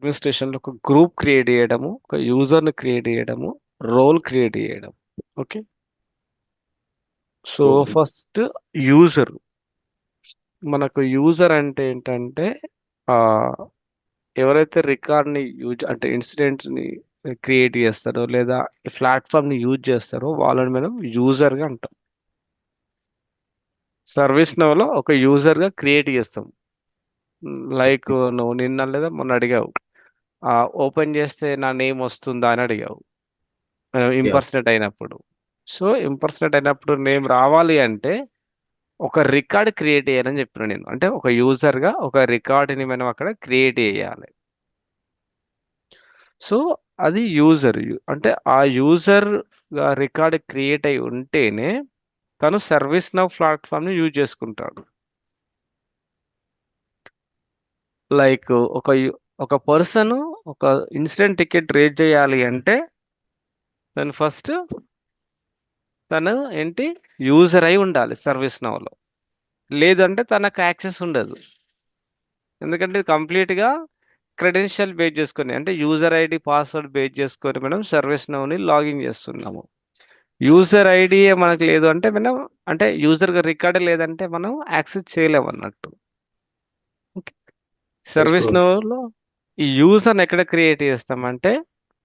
అడ్మినిస్ట్రేషన్లో ఒక group create చేయడము, ఒక యూజర్ని క్రియేట్ చేయడము, రోల్ క్రియేట్ చేయడం. Okay, so okay. First user. మనకు యూజర్ అంటే ఏంటంటే ఆ ఎవరైతే రికార్డ్ని యూజ్ అంటే ఇన్సిడెంట్ని క్రియేట్ చేస్తారో లేదా ప్లాట్ఫామ్ని యూజ్ చేస్తారో వాళ్ళని మనం యూజర్గా అంటాం. సర్వీస్ నోలో ఒక యూజర్గా క్రియేట్ చేస్తాం. లైక్ నువ్వు నిన్న లేదా మొన్న అడిగావు, ఓపెన్ చేస్తే నా నేమ్ వస్తుందా అని అడిగావు యా. ఇంపర్సనేట్ అయినప్పుడు. సో ఇంపర్సనేట్ అయినప్పుడు నేమ్ రావాలి అంటే ఒక రికార్డ్ క్రియేట్ చేయాలని చెప్పిన నేను. అంటే ఒక యూజర్గా ఒక రికార్డ్ని మనం అక్కడ క్రియేట్ చేయాలి. సో అది యూజర్ అంటే ఆ యూజర్ రికార్డ్ క్రియేట్ అయి ఉంటేనే తను సర్వీస్ నౌ ప్లాట్ఫామ్ని యూజ్ చేసుకుంటాడు. లైక్ ఒక పర్సన్ ఒక ఇన్సిడెంట్ టికెట్ రేజ్ చేయాలి అంటే తను ఫస్ట్ తను ఏంటి యూజర్ అయి ఉండాలి సర్వీస్ నౌలో. లేదంటే తనకు యాక్సెస్ ఉండదు. ఎందుకంటే ఇది కంప్లీట్గా క్రెడెన్షియల్ బేస్ చేసుకొని అంటే యూజర్ ఐడి పాస్వర్డ్ బేస్ చేసుకొని మనం సర్వీస్ నౌని లాగిన్ చేస్తున్నాము. యూజర్ ఐడి మనకు లేదు అంటే మనం అంటే యూజర్ రికార్డ్ లేదంటే మనం యాక్సెస్ చేయలేము అన్నట్టు. Yes service bro. నౌలో ఈ యూజర్ని ఎక్కడ క్రియేట్ చేస్తామంటే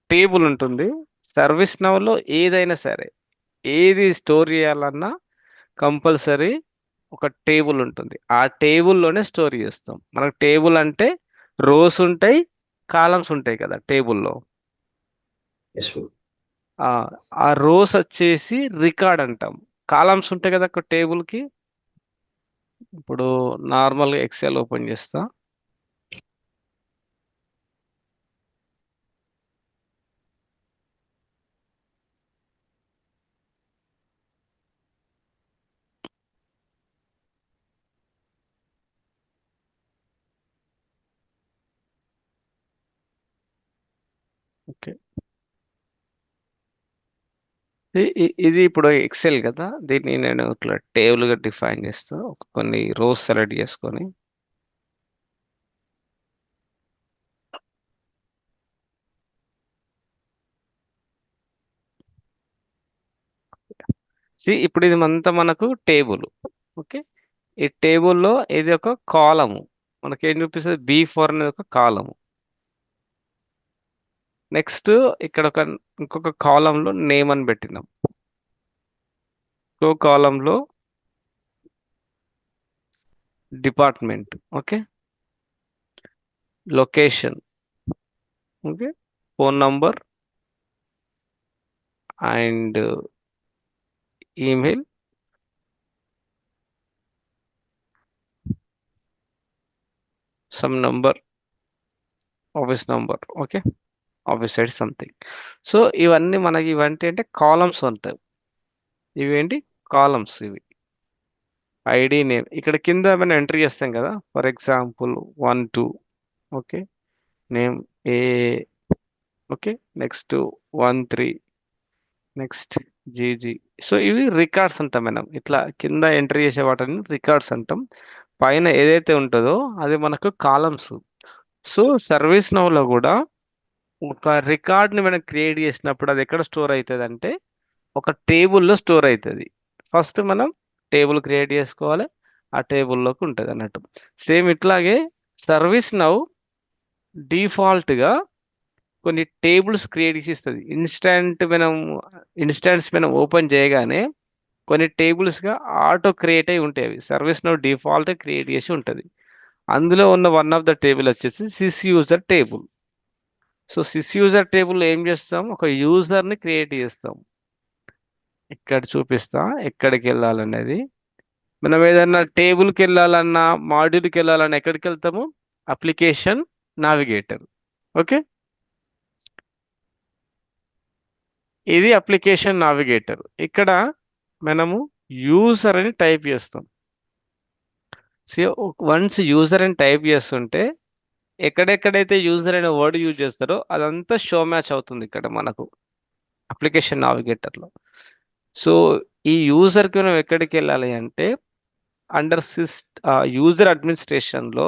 టేబుల్ ఉంటుంది. సర్వీస్ నౌలో ఏదైనా సరే ఏది స్టోర్ చేయాలన్నా కంపల్సరీ ఒక టేబుల్ ఉంటుంది. ఆ టేబుల్లోనే స్టోర్ చేస్తాం. మనకు టేబుల్ అంటే రోస్ ఉంటాయి, కాలమ్స్ ఉంటాయి కదా టేబుల్లో. Yes bro. ఆ ఆ రోస్ వచ్చేసి రికార్డ్ అంటాం. కాలమ్స్ ఉంటాయి కదా ఒక టేబుల్కి. ఇప్పుడు నార్మల్గా ఎక్సెల్ ఓపెన్ చేస్తా. ఓకే, ఇది ఇప్పుడు ఎక్సెల్ కదా, దీన్ని నేను ఇట్లా టేబుల్గా డిఫైన్ చేస్తా. కొన్ని రోస్ సెలెక్ట్ చేసుకొని ఇప్పుడు ఇది అంతా మనకు టేబుల్. ఓకే, ఈ టేబుల్లో ఇది ఒక కాలము. మనకి ఏం చూపిస్తుంది, B4 అనేది ఒక కాలము. నెక్స్ట్ ఇక్కడ ఇంకొక కాలంలో నేమ్ అని పెట్టినాం. ఇంకో కాలంలో department. Okay, location. Okay, phone number and email, some number, office number. Okay, office side something. So ఇవన్నీ మనకి ఇవంటి అంటే కాలమ్స్ ఉంటాయి. ఇవేంటి కాలమ్స్ ఇవి. ఐడి నేమ్ ఇక్కడ కింద మనం ఎంట్రీ చేస్తాం కదా, for example 1 2. Okay, name A. Okay, next 1 3, next GG. So ఇవి రికార్డ్స్ అంటాం మనం. ఇట్లా కింద ఎంట్రీ చేసే వాటిని రికార్డ్స్ అంటాం. పైన ఏదైతే ఉంటుందో అది మనకు కాలమ్స్. సో సర్వీస్ నౌలో కూడా ఒక రికార్డ్ని మనం క్రియేట్ చేసినప్పుడు అది ఎక్కడ స్టోర్ అవుతుంది అంటే ఒక టేబుల్లో స్టోర్ అవుతుంది. ఫస్ట్ మనం టేబుల్ క్రియేట్ చేసుకోవాలి, ఆ టేబుల్లోకి ఉంటుంది అన్నట్టు. సేమ్ ఇట్లాగే సర్వీస్ నౌ డిఫాల్ట్గా కొన్ని టేబుల్స్ క్రియేట్ చేసి ఇస్తుంది. ఇన్స్టాన్స్ మనం ఓపెన్ చేయగానే కొన్ని టేబుల్స్గా ఆటో క్రియేట్ అయి ఉంటాయి. అవి సర్వీస్ నౌ డిఫాల్ట్ క్రియేట్ చేసి ఉంటుంది. అందులో ఉన్న వన్ ఆఫ్ ద టేబుల్ వచ్చేసి sys user table. So sys user table ఏం చేస్తాం, ఒక యూజర్ని క్రియేట్ చేస్తాం. ఇక్కడ చూపిస్తా ఎక్కడికి వెళ్ళాలనేది. మనం ఏదైనా టేబుల్కి వెళ్ళాలన్నా మాడ్యూల్కి వెళ్ళాలన్నా ఎక్కడికి వెళ్తాము, అప్లికేషన్ నావిగేటర్. ఓకే, ఇది అప్లికేషన్ నావిగేటర్. ఇక్కడ మనము యూజర్ అని టైప్ చేస్తాం. సో వన్స్ యూజర్ అని టైప్ చేస్తుంటే ఎక్కడెక్కడైతే యూజర్ అనే వర్డ్ యూజ్ చేస్తారో అదంతా షో మ్యాచ్ అవుతుంది ఇక్కడ మనకు అప్లికేషన్ నావిగేటర్లో. సో ఈ యూజర్కి మనం ఎక్కడికి వెళ్ళాలి అంటే అండర్ యూజర్ అడ్మినిస్ట్రేషన్లో.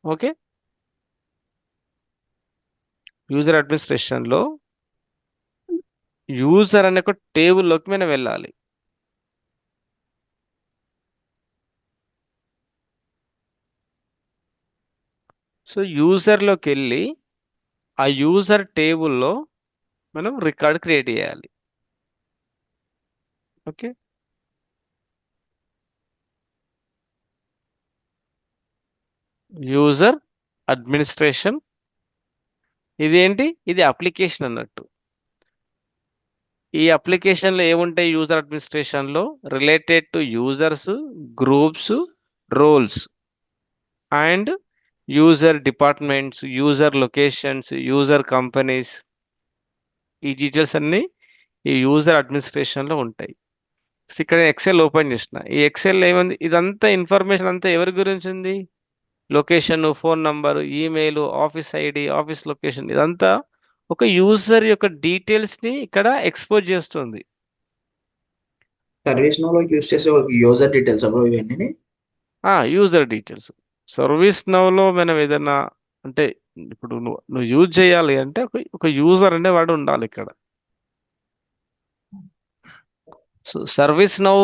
ఓకే, యూజర్ అడ్మినిస్ట్రేషన్ లో యూజర్ అనే ఒక టేబుల్లోకి మనం వెళ్ళాలి. సో యూజర్లోకి వెళ్ళి ఆ యూజర్ టేబుల్లో మనం రికార్డ్ క్రియేట్ చేయాలి. ఓకే. యూజర్ అడ్మినిస్ట్రేషన్ ఇదేంటి? ఇది అప్లికేషన్ అన్నట్టు. ఈ అప్లికేషన్లో ఏముంటాయి? యూజర్ అడ్మినిస్ట్రేషన్లో related to users, groups, roles and user departments, user locations, user companies, ఈ డీటెయిల్స్ అన్నీ ఈ యూజర్ అడ్మినిస్ట్రేషన్లో ఉంటాయి. సో ఇక్కడ ఎక్సెల్ ఓపెన్ చేసిన. ఈ ఎక్సెల్ ఏముంది? ఇదంతా ఇన్ఫర్మేషన్ అంతా ఎవరి గురించి ఉంది? Location, phone number, email, office ID, office location, ఇదంతా ఒక యూజర్ యొక్క డీటెయిల్స్ ని ఇక్కడ ఎక్స్పోజ్ చేస్తుంది. సర్వీస్ నో లో యూస్ చేసే ఒక యూజర్ డీటెయిల్స్ బ్రో ఇవన్నీ. యూజర్ డీటెయిల్స్ సర్వీస్ నౌలో మనం ఏదైనా అంటే ఇప్పుడు నువ్వు యూజ్ చేయాలి అంటే ఒక యూజర్ అనే వాడు ఉండాలి ఇక్కడ. సో సర్వీస్ నౌ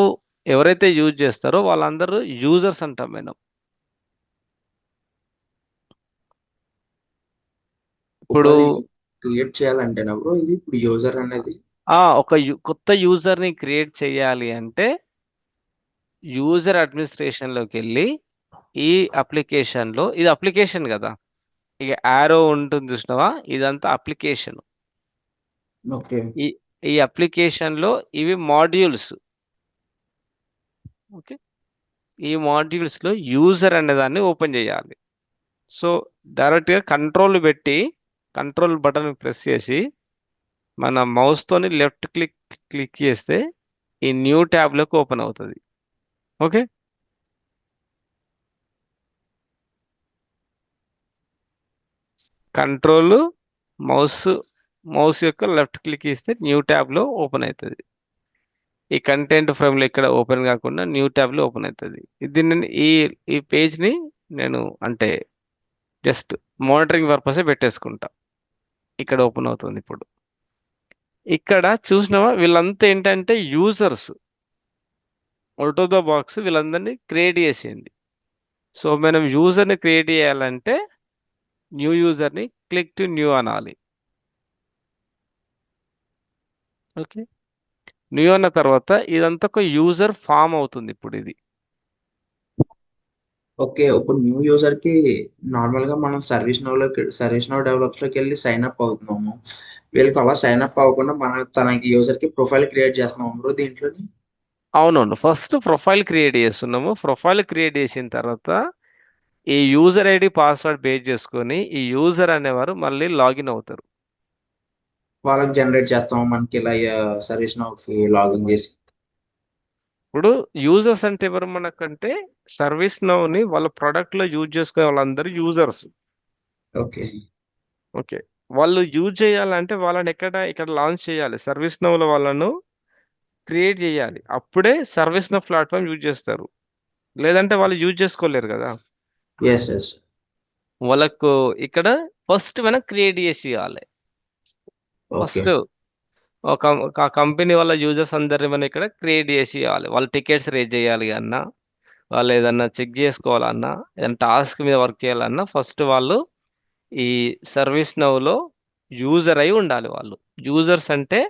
ఎవరైతే యూజ్ చేస్తారో వాళ్ళందరూ యూజర్స్ అంటాం మనం. ఇప్పుడు ఒకవేళ క్రియేట్ చేయాలంటే బ్రో ఇది ఇప్పుడు యూజర్ అనేది. ఒక కొత్త యూజర్ ని క్రియేట్ చేయాలి అంటే యూజర్ అడ్మినిస్ట్రేషన్ లోకి వెళ్ళి ఈ అప్లికేషన్ లో, ఇది అప్లికేషన్ కదా, ఇక యారో ఉంటుంది చూసినావా, ఇదంతా అప్లికేషన్. ఓకే. ఈ ఈ అప్లికేషన్ లో ఇవి మాడ్యూల్స్. ఓకే. ఈ మాడ్యూల్స్ లో యూజర్ అనే దాన్ని ఓపెన్ చేయాలి. సో డైరెక్ట్ గా కంట్రోల్ పెట్టి కంట్రోల్ బటన్ ప్రెస్ చేసి మన మౌస్ తోని లెఫ్ట్ క్లిక్ చేస్తే ఈ న్యూ ట్యాబ్ లోకి ఓపెన్ అవుతుంది. ఓకే. కంట్రోల్ మౌస్ మౌస్ యొక్క లెఫ్ట్ క్లిక్ ఇస్తే న్యూ ట్యాబ్ లో ఓపెన్ అవుతుంది. ఈ కంటెంట్ ఫ్రేమ్ లో ఇక్కడ ఓపెన్ కాకుండా న్యూ ట్యాబ్ లో ఓపెన్ అవుతుంది. దీన్ని ఈ పేజ్ ని నేను అంటే జస్ట్ మానిటరింగ్ పర్పసే పెట్టేసుకుంటా. ఇక్కడ ఓపెన్ అవుతుంది. ఇప్పుడు ఇక్కడ చూసినావా, వీళ్ళంతా ఏంటంటే users. Out of the box వీళ్ళందరినీ క్రియేట్ చేసేయండి. సో మనం యూజర్ని క్రియేట్ చేయాలంటే న్యూ యూజర్ని క్లిక్ టు న్యూ అనాలి. ఓకే. న్యూ అన్న తర్వాత ఇదంతా ఒక యూజర్ ఫామ్ అవుతుంది. ఇప్పుడు ఇది ఓకే. ఇప్పుడు న్యూ యూజర్ కి నార్మల్ గా మనం సర్వీస్ నో డెవలప్స్ లోకి వెళ్ళి సైన్ అప్ అవుతున్నాము. వీళ్ళకి అలా సైన్ అప్ అవ్వకుండా మన తనకి యూజర్ కి ప్రొఫైల్ క్రియేట్ చేస్తున్నాం బ్రో దీంట్లోని. అవునవును. ఫస్ట్ ప్రొఫైల్ క్రియేట్ చేస్తున్నాము. ప్రొఫైల్ క్రియేట్ చేసిన తర్వాత ఈ యూజర్ ఐడి పాస్వర్డ్ బేస్ చేసుకొని ఈ యూజర్ అనేవారు మళ్ళీ లాగిన్ అవుతారు. వాళ్ళకి జనరేట్ చేస్తాము మనకి ఇలా సర్వీస్ నోకి లాగిన్ చేసి. ఇప్పుడు యూజర్స్ అంటే ఎవరు మనకంటే సర్వీస్ నౌని వాళ్ళ ప్రొడక్ట్ లో యూజ్ చేసుకునే వాళ్ళందరూ యూజర్స్. ఓకే. ఓకే. వాళ్ళు యూజ్ చేయాలంటే వాళ్ళని ఇక్కడ లాంచ్ చేయాలి. సర్వీస్ నౌలో వాళ్ళను క్రియేట్ చేయాలి. అప్పుడే సర్వీస్ నౌ ప్లాట్ఫామ్ యూజ్ చేస్తారు. లేదంటే వాళ్ళు యూజ్ చేసుకోలేరు కదా. Yes yes. వాళ్ళకు ఇక్కడ ఫస్ట్ మనం క్రియేట్ చేసి ఇవ్వాలి. ఓకే. ఫస్ట్ ఒక కంపెనీ వాళ్ళ యూజర్స్ అందరిని మనం ఇక్కడ క్రియేట్ చేసి ఇవ్వాలి. వాళ్ళు టికెట్స్ రేజ్ చేయాలి అన్నా, వాళ్ళు ఏదన్నా చెక్ చేసుకోవాలన్నా, ఏదైనా టాస్క్ మీద వర్క్ చేయాలన్నా ఫస్ట్ వాళ్ళు ఈ సర్వీస్ నౌలో యూజర్ అయి ఉండాలి. వాళ్ళు యూజర్స్ అంటే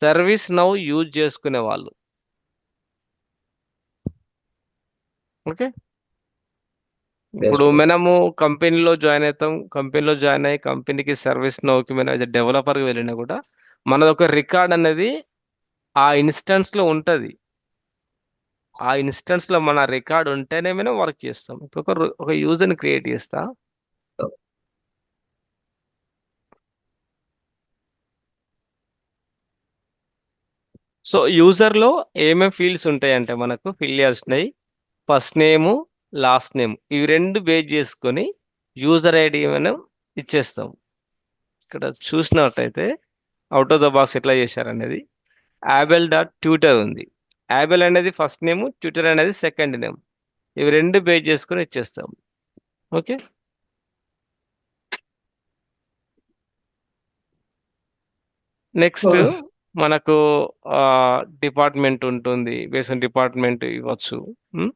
సర్వీస్ నౌ యూజ్ చేసుకునే వాళ్ళు. ఓకే. ఎస్ ఇప్పుడు బ్రో. మనము కంపెనీలో జాయిన్ అవుతాం. కంపెనీలో జాయిన్ అయ్యి కంపెనీకి సర్వీస్ నౌకి మనం డెవలపర్కి వెళ్ళినా కూడా మనది ఒక రికార్డ్ అనేది ఆ ఇన్స్టెన్స్ లో ఉంటది. ఆ ఇన్స్టెన్స్ లో మన రికార్డ్ ఉంటేనే మనం వర్క్ చేస్తాం. ఇప్పుడు ఒక యూజర్ని క్రియేట్ చేస్తా. సో యూజర్ లో ఏమేమి ఫీల్డ్స్ ఉంటాయంటే మనకు ఫిల్ చేయాల్సినవి ఫస్ట్ నేము, లాస్ట్ నేమ్, ఇవి రెండు బేస్ చేసుకొని యూజర్ ఐడి మనం ఇచ్చేస్తాం. ఇక్కడ చూసినట్టయితే అవుట్ ఆఫ్ ద బాక్స్ ఎట్లా చేశారనేది యాబెల్ డాట్ ట్యూటర్ ఉంది. యాబెల్ అనేది ఫస్ట్ నేమ్, ట్యూటర్ అనేది సెకండ్ నేమ్. ఇవి రెండు బేస్ చేసుకొని ఇచ్చేస్తాం. ఓకే. నెక్స్ట్ మనకు డిపార్ట్మెంట్ ఉంటుంది, బేస్డ్ డిపార్ట్మెంట్ ఇవ్వచ్చు. ఉమ్,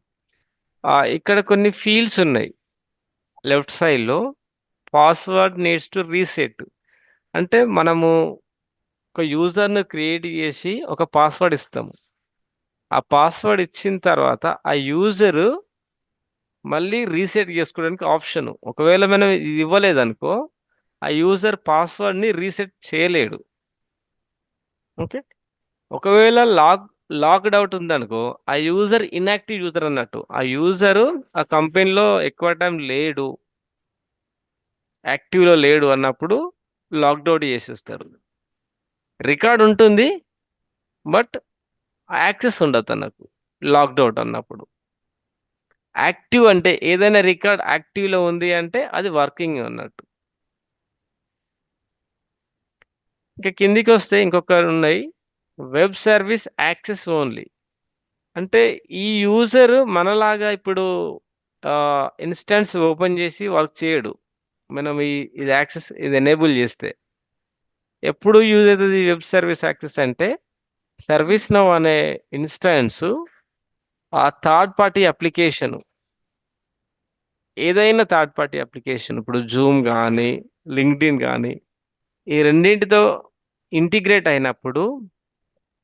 ఇక్కడ కొన్ని ఫీల్డ్స్ ఉన్నాయి లెఫ్ట్ సైడ్ లో. పాస్వర్డ్ నీడ్స్ టు రీసెట్ అంటే మనము ఒక యూజర్ ను క్రియేట్ చేసి ఒక పాస్వర్డ్ ఇస్తాము. ఆ పాస్వర్డ్ ఇచ్చిన తర్వాత ఆ యూజర్ మళ్ళీ రీసెట్ చేసుకోవడానికి ఆప్షన్. ఒకవేళ మనం ఇది ఇవ్వలేదనుకో ఆ యూజర్ పాస్వర్డ్ ని రీసెట్ చేయలేడు. ఓకే. ఒకవేళ లాక్డ్ అవుట్ ఉందనుకో ఆ యూజర్ ఇన్యాక్టివ్ యూజర్ అన్నట్టు. ఆ యూజర్ ఆ కంపెనీలో ఎక్కువ టైం లేడు, యాక్టివ్ లో లేడు అన్నప్పుడు లాక్డ్ అవుట్ చేసేస్తారు. రికార్డ్ ఉంటుంది బట్ యాక్సెస్ ఉండదు తనకు లాక్డ్ అవుట్ అన్నప్పుడు. యాక్టివ్ అంటే ఏదైనా రికార్డ్ యాక్టివ్ లో ఉంది అంటే అది వర్కింగ్ అన్నట్టు. ఇంకా కిందికి వస్తే ఇంకొక ఉన్నాయి, వెబ్ సర్వీస్ యాక్సెస్ ఓన్లీ. అంటే ఈ యూజర్ మనలాగా ఇప్పుడు ఇన్స్టాన్స్ ఓపెన్ చేసి వర్క్ చేయడు. మనం ఇది యాక్సెస్ ఇది ఎనేబుల్ చేస్తే ఎప్పుడు యూజ్ అవుతుంది వెబ్ సర్వీస్ యాక్సెస్ అంటే, సర్వీస్ నౌ అనే ఇన్స్టాన్స్ ఆ థర్డ్ పార్టీ అప్లికేషన్, ఏదైనా థర్డ్ పార్టీ అప్లికేషన్ ఇప్పుడు జూమ్ కానీ లింక్డ్ఇన్ కానీ ఈ రెండింటితో ఇంటిగ్రేట్ అయినప్పుడు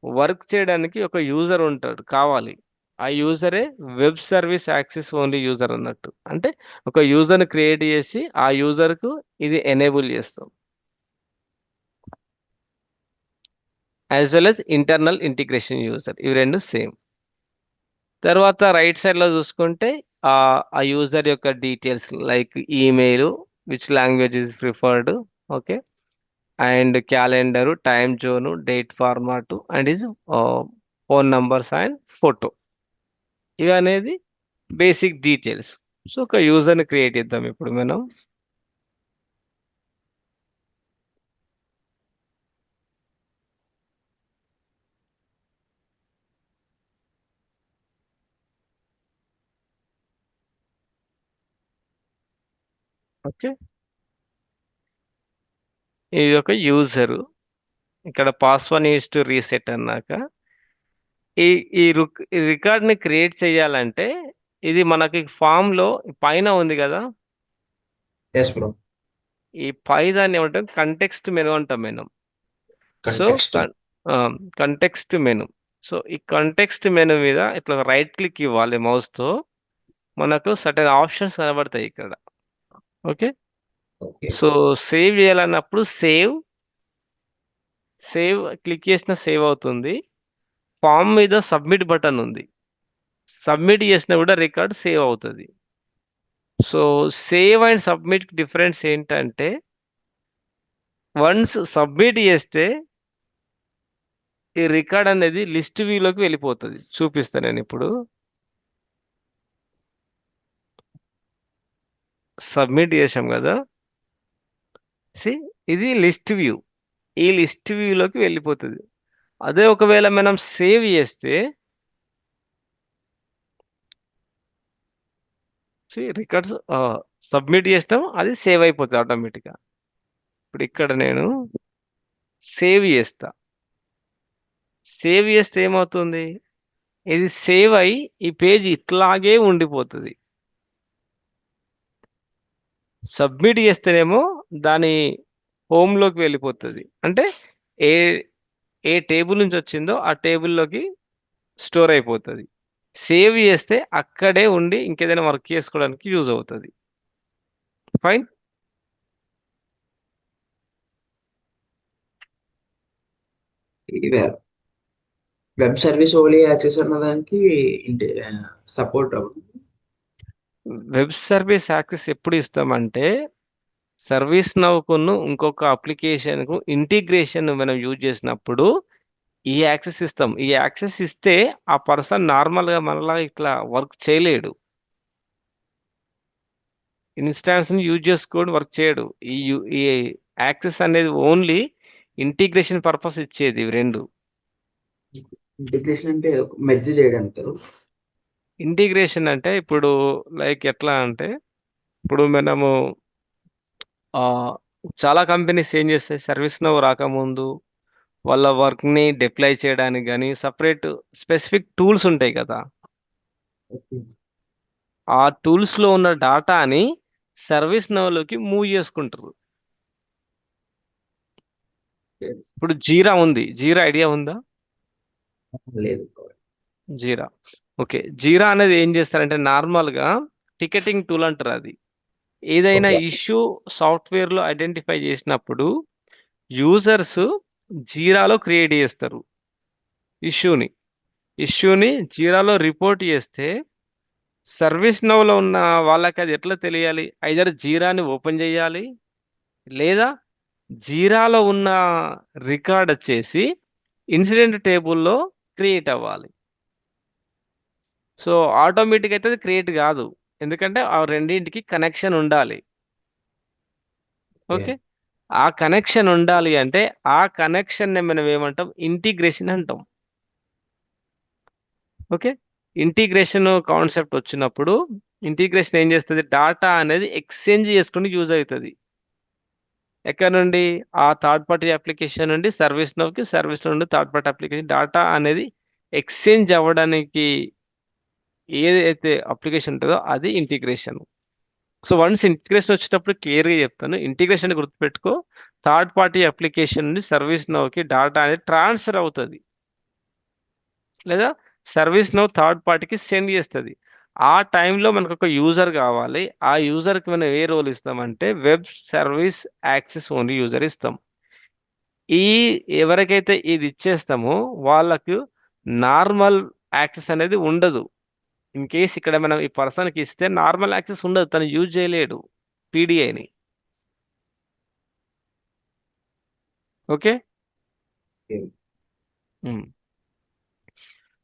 వర్క్ చేయడానికి ఒక యూజర్ ఉంటాడు కావాలి. ఆ యూజరే web service access only user అన్నట్టు. అంటే ఒక యూజర్ని క్రియేట్ చేసి ఆ యూజర్కు ఇది ఎనేబుల్ చేస్తాం. As well as internal integration user, ఇవి రెండు సేమ్. తర్వాత రైట్ సైడ్ లో చూసుకుంటే ఆ యూజర్ యొక్క details like email, which language is preferred, okay, and calendar, time zone, date format and is phone numbers and photo. ఇవి అనేది బేసిక్ డీటెయిల్స్. సో ఒక యూజర్ని క్రియేట్ చేద్దాం ఇప్పుడు మనం. ఓకే, ఇది ఒక యూజరు. ఇక్కడ పాస్వర్డ్ నీడ్స్ టు రీసెట్ అన్నాక ఈ ఈ రికార్డ్ ని క్రియేట్ చేయాలంటే ఇది మనకి ఫామ్ లో పైన ఉంది కదా, ఎస్ బ్రో. ఈ పై దాన్ని ఏమంటాం కంటెక్స్ట్ మెను అంటాం మనం. So context. Context menu. So ఈ కంటెక్స్ట్ మెను మీద ఇట్లా రైట్ క్లిక్ ఇవ్వాలి మౌస్ తో, మనకు సర్టెన్ ఆప్షన్స్ కనబడతాయి ఇక్కడ. ఓకే. ఓకే. సో సేవ్ చేయాలన్నప్పుడు సేవ్ క్లిక్ చేసిన సేవ్ అవుతుంది. ఫామ్ మీద సబ్మిట్ బటన్ ఉంది, సబ్మిట్ చేసినా కూడా రికార్డ్ సేవ్ అవుతుంది. So save and submit difference ఏంటంటే, వన్స్ సబ్మిట్ చేస్తే ఈ రికార్డ్ అనేది లిస్ట్ వ్యూలోకి వెళ్ళిపోతుంది. చూపిస్తాను నేను ఇప్పుడు. సబ్మిట్ చేసాం కదా, సి ఇది లిస్ట్ వ్యూ, ఈ లిస్ట్ వ్యూలోకి వెళ్ళిపోతుంది. అదే ఒకవేళ మనం సేవ్ చేస్తే రికార్డ్స్ సబ్మిట్ చేసినాం అది సేవ్ అయిపోతుంది ఆటోమేటిక్గా. ఇప్పుడు ఇక్కడ నేను సేవ్ చేస్తా. సేవ్ చేస్తే ఏమవుతుంది, ఇది సేవ్ అయి ఈ పేజ్ ఇట్లాగే ఉండిపోతుంది. సబ్మిట్ చేస్తేనేమో దాని హోమ్లోకి వెళ్ళిపోతుంది. అంటే ఏ ఏ టేబుల్ నుంచి వచ్చిందో ఆ టేబుల్లోకి స్టోర్ అయిపోతుంది. సేవ్ చేస్తే అక్కడే ఉండి ఇంకేదైనా వర్క్ చేసుకోవడానికి యూజ్ అవుతుంది. ఫైన్. ఈ వెబ్ సర్వీస్ ఓన్లీ యాక్సెస్ అన్నదానికి సపోర్ట్ అవుతుంది. వెబ్ సర్వీస్ యాక్సెస్ ఎప్పుడు ఇస్తామంటే, సర్వీస్ నౌకును ఇంకొక అప్లికేషన్కు ఇంటిగ్రేషన్ మనం యూజ్ చేసినప్పుడు ఈ యాక్సెస్ ఇస్తాం. ఈ యాక్సెస్ ఇస్తే ఆ పర్సన్ నార్మల్గా మనలా ఇట్లా వర్క్ చేయలేడు, ఇన్స్టాన్స్ ని యూజ్ చేసుకొని వర్క్ చేయడు. ఈ యాక్సెస్ అనేది ఓన్లీ ఇంటిగ్రేషన్ పర్పస్ ఇచ్చేది ఇవి రెండు. ఇంటిగ్రేషన్ అంటే మెర్జ్ చేయడానికి కదా. ఇంటిగ్రేషన్ అంటే ఇప్పుడు లైక్ ఎట్లా అంటే, ఇప్పుడు మనము ఆ, చాలా కంపెనీస్ ఏం చేస్తాయి, సర్వీస్ నౌ రాకముందు వాళ్ళ వర్క్ని డిప్లై చేయడానికి కానీ సపరేట్ స్పెసిఫిక్ టూల్స్ ఉంటాయి కదా. ఓకే. ఆ టూల్స్లో ఉన్న డాటాని సర్వీస్ నౌలోకి మూవ్ చేసుకుంటారు. ఇప్పుడు జీరా ఉంది, జీరా ఐడియా ఉందా? లేదు. జీరా. ఓకే, జీరా అనేది ఏం చేస్తారంటే నార్మల్గా టికెటింగ్ టూల్ అంటారు అది. ఏదైనా ఓకే. ఇష్యూ సాఫ్ట్వేర్లో ఐడెంటిఫై చేసినప్పుడు యూజర్స్ జీరాలో క్రియేట్ చేస్తారు ఇష్యూని. ఇష్యూని జీరాలో రిపోర్ట్ చేస్తే సర్వీస్ నౌలో ఉన్న వాళ్ళకి అది ఎట్లా తెలియాలి? ఐదర్ జీరాని ఓపెన్ చేయాలి, లేదా జీరాలో ఉన్న రికార్డ్ వచ్చేసి ఇన్సిడెంట్ టేబుల్లో క్రియేట్ అవ్వాలి. సో ఆటోమేటిక్ అయితే అది క్రియేట్ కాదు, ఎందుకంటే ఆ రెండింటికి కనెక్షన్ ఉండాలి. ఓకే. ఓకే, ఆ కనెక్షన్ ఉండాలి అంటే ఆ కనెక్షన్ మనం ఏమంటాం? ఇంటిగ్రేషన్ అంటాం. ఓకే, ఇంటిగ్రేషన్ కాన్సెప్ట్ వచ్చినప్పుడు ఇంటిగ్రేషన్ ఏం చేస్తుంది? డాటా అనేది ఎక్స్చేంజ్ చేసుకుని యూజ్ అవుతుంది. ఎక్కడ నుండి? ఆ థర్డ్ పార్టీ అప్లికేషన్ నుండి సర్వీస్ నోకి, సర్వీస్ నుండి థర్డ్ పార్టీ అప్లికేషన్ డాటా అనేది ఎక్స్చేంజ్ అవ్వడానికి ఏదైతే అప్లికేషన్ ఉంటుందో అది ఇంటిగ్రేషన్. సో వన్స్ ఇంటిగ్రేషన్ వచ్చినప్పుడు క్లియర్గా చెప్తాను. ఇంటిగ్రేషన్ గుర్తుపెట్టుకో, థర్డ్ పార్టీ అప్లికేషన్ నుండి సర్వీస్ నోకి డాటా అనేది ట్రాన్స్ఫర్ అవుతుంది, లేదా సర్వీస్ నో థర్డ్ పార్టీకి సెండ్ చేస్తుంది. ఆ టైంలో మనకు ఒక యూజర్ కావాలి. ఆ యూజర్కి మనం ఏ రోల్ ఇస్తామంటే web service access only user ఇస్తాం. ఈ ఎవరికైతే ఇది ఇచ్చేస్తామో వాళ్ళకు నార్మల్ యాక్సెస్ అనేది ఉండదు. ఇన్ కేస్ ఇక్కడ మనం ఈ పర్సన్కి ఇస్తే నార్మల్ యాక్సెస్ ఉండదు, తను యూజ్ చేయలేడు పీడిఐని. ఓకే. ఓకే.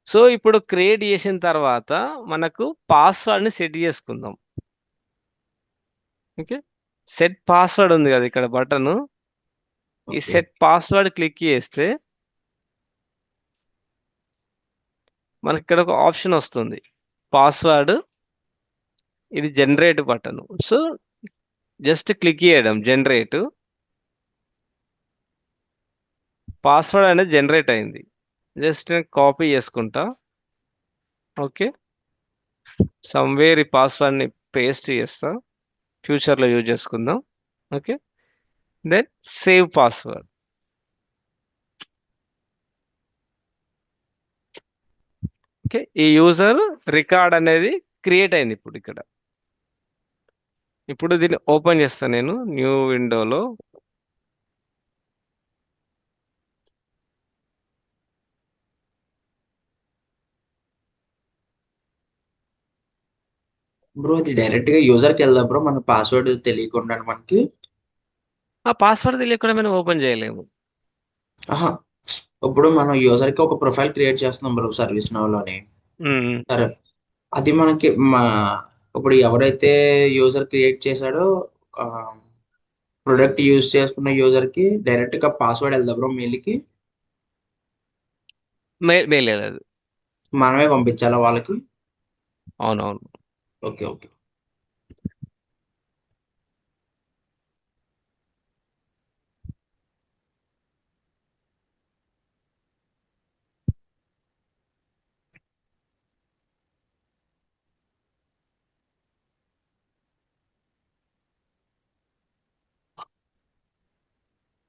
సో ఇప్పుడు క్రియేట్ చేసిన తర్వాత మనకు పాస్వర్డ్ని సెట్ చేసుకుందాం. ఓకే, సెట్ పాస్వర్డ్ ఉంది కదా ఇక్కడ బటన్. ఈ ఓకే. సెట్ పాస్వర్డ్ క్లిక్ చేస్తే మనకి ఇక్కడ ఒక ఆప్షన్ వస్తుంది, పాస్వర్డ్. ఇది generate button. So just click చేయడం, జనరేట్. పాస్వర్డ్ అనేది జనరేట్ అయింది. జస్ట్ నేను కాపీ చేసుకుంటా. ఓకే, సమ్వేర్ ఈ పాస్వర్డ్ని పేస్ట్ చేస్తా, ఫ్యూచర్లో యూజ్ చేసుకుందాం. Okay, then save password. Okay, ఈ యూజర్ రికార్డ్ అనేది క్రియేట్ అయింది ఇప్పుడు ఇక్కడ. ఇప్పుడు దీన్ని ఓపెన్ చేస్తాను నేను న్యూ విండోలో. బ్రో ఇది డైరెక్ట్ గా యూజర్ కి వెళ్దాం బ్రో, మన పాస్వర్డ్ తెలియకుండా మనకి. ఆ పాస్వర్డ్ తెలియకుండా మనం ఓపెన్ చేయలేము. ఆహా, ఇప్పుడు మనం యూజర్ కి ఒక ప్రొఫైల్ క్రియేట్ చేస్తున్నాం బ్రో సర్వీస్ నౌ లోని. మ్మ్. సరే, అది మనకి ఇప్పుడు ఎవరైతే యూజర్ క్రియేట్ చేశాడో ప్రొడక్ట్ యూజ్ చేసుకున్న యూజర్ కి డైరెక్ట్ గా పాస్వర్డ్ వెళ్దాం బ్రో మెయిల్ కి. మెయిల్ లేదు. మనమే పంపించాలా వాళ్ళకి? అవునవును. ఓకే. ఓకే.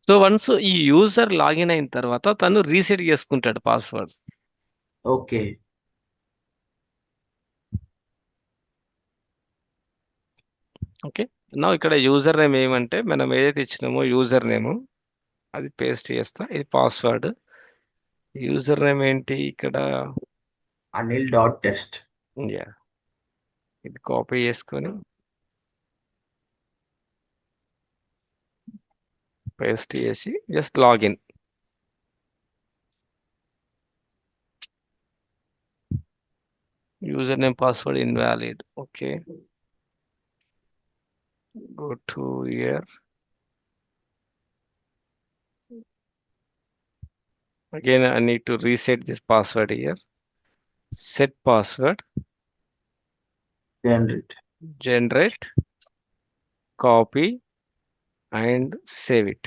సో వన్స్ ఈ యూజర్ లాగిన్ అయిన తర్వాత తను రీసెట్ చేసుకుంటాడు పాస్వర్డ్. ఓకే. ఓకే, నా ఇక్కడ యూజర్ నేమ్ ఏమంటే మనం ఏదైతే ఇచ్చినామో యూజర్ నేమ్ అది పేస్ట్ చేస్తా. ఇది పాస్వర్డ్. యూజర్ నేమ్ ఏంటి ఇక్కడ? Anil dot test. యా, ఇది కాపీ చేసుకొని పేస్ట్ చేసి just login. User name password invalid. Okay, go to year. Again, I need to reset this password here. Set password, generate. generate, copy, and save it.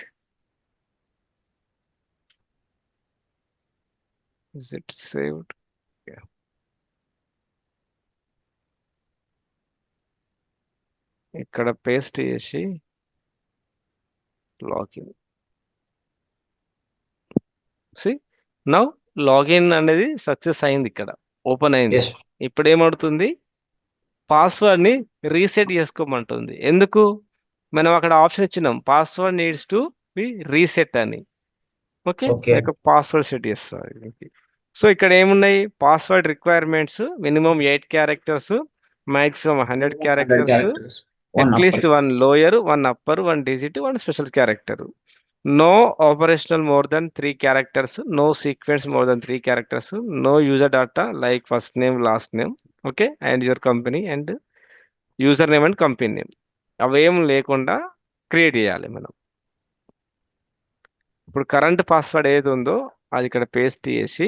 Is it saved? ఇక్కడ paste చేసి login. See now login అనేది success అయింది, ఇక్కడ open అయింది. Yes. ఇప్పుడు ఏమవుతుంది, password ని reset చేసుకోమంటుంది. ఎందుకు? మనం అక్కడ ఆప్షన్ ఇచ్చినాం, password needs to be reset అని. Okay, okay. లేక పాస్వర్డ్ సెట్ చేస్తారు. సో ఇక్కడ ఏమున్నాయి, password requirements minimum 8 characters, maximum 100 100 characters, characters, one at least upper. 1 lower, 1 upper, 1 digit, 1 special character. No operational more than 3 characters, no sequence more than 3 characters, no user data like first name last name, okay, and your company and user name and company name. అవేం లేకుండా create చేయాలి మనం. ఇప్పుడు current password ఏది ఉందో అది ఇక్కడ paste చేసి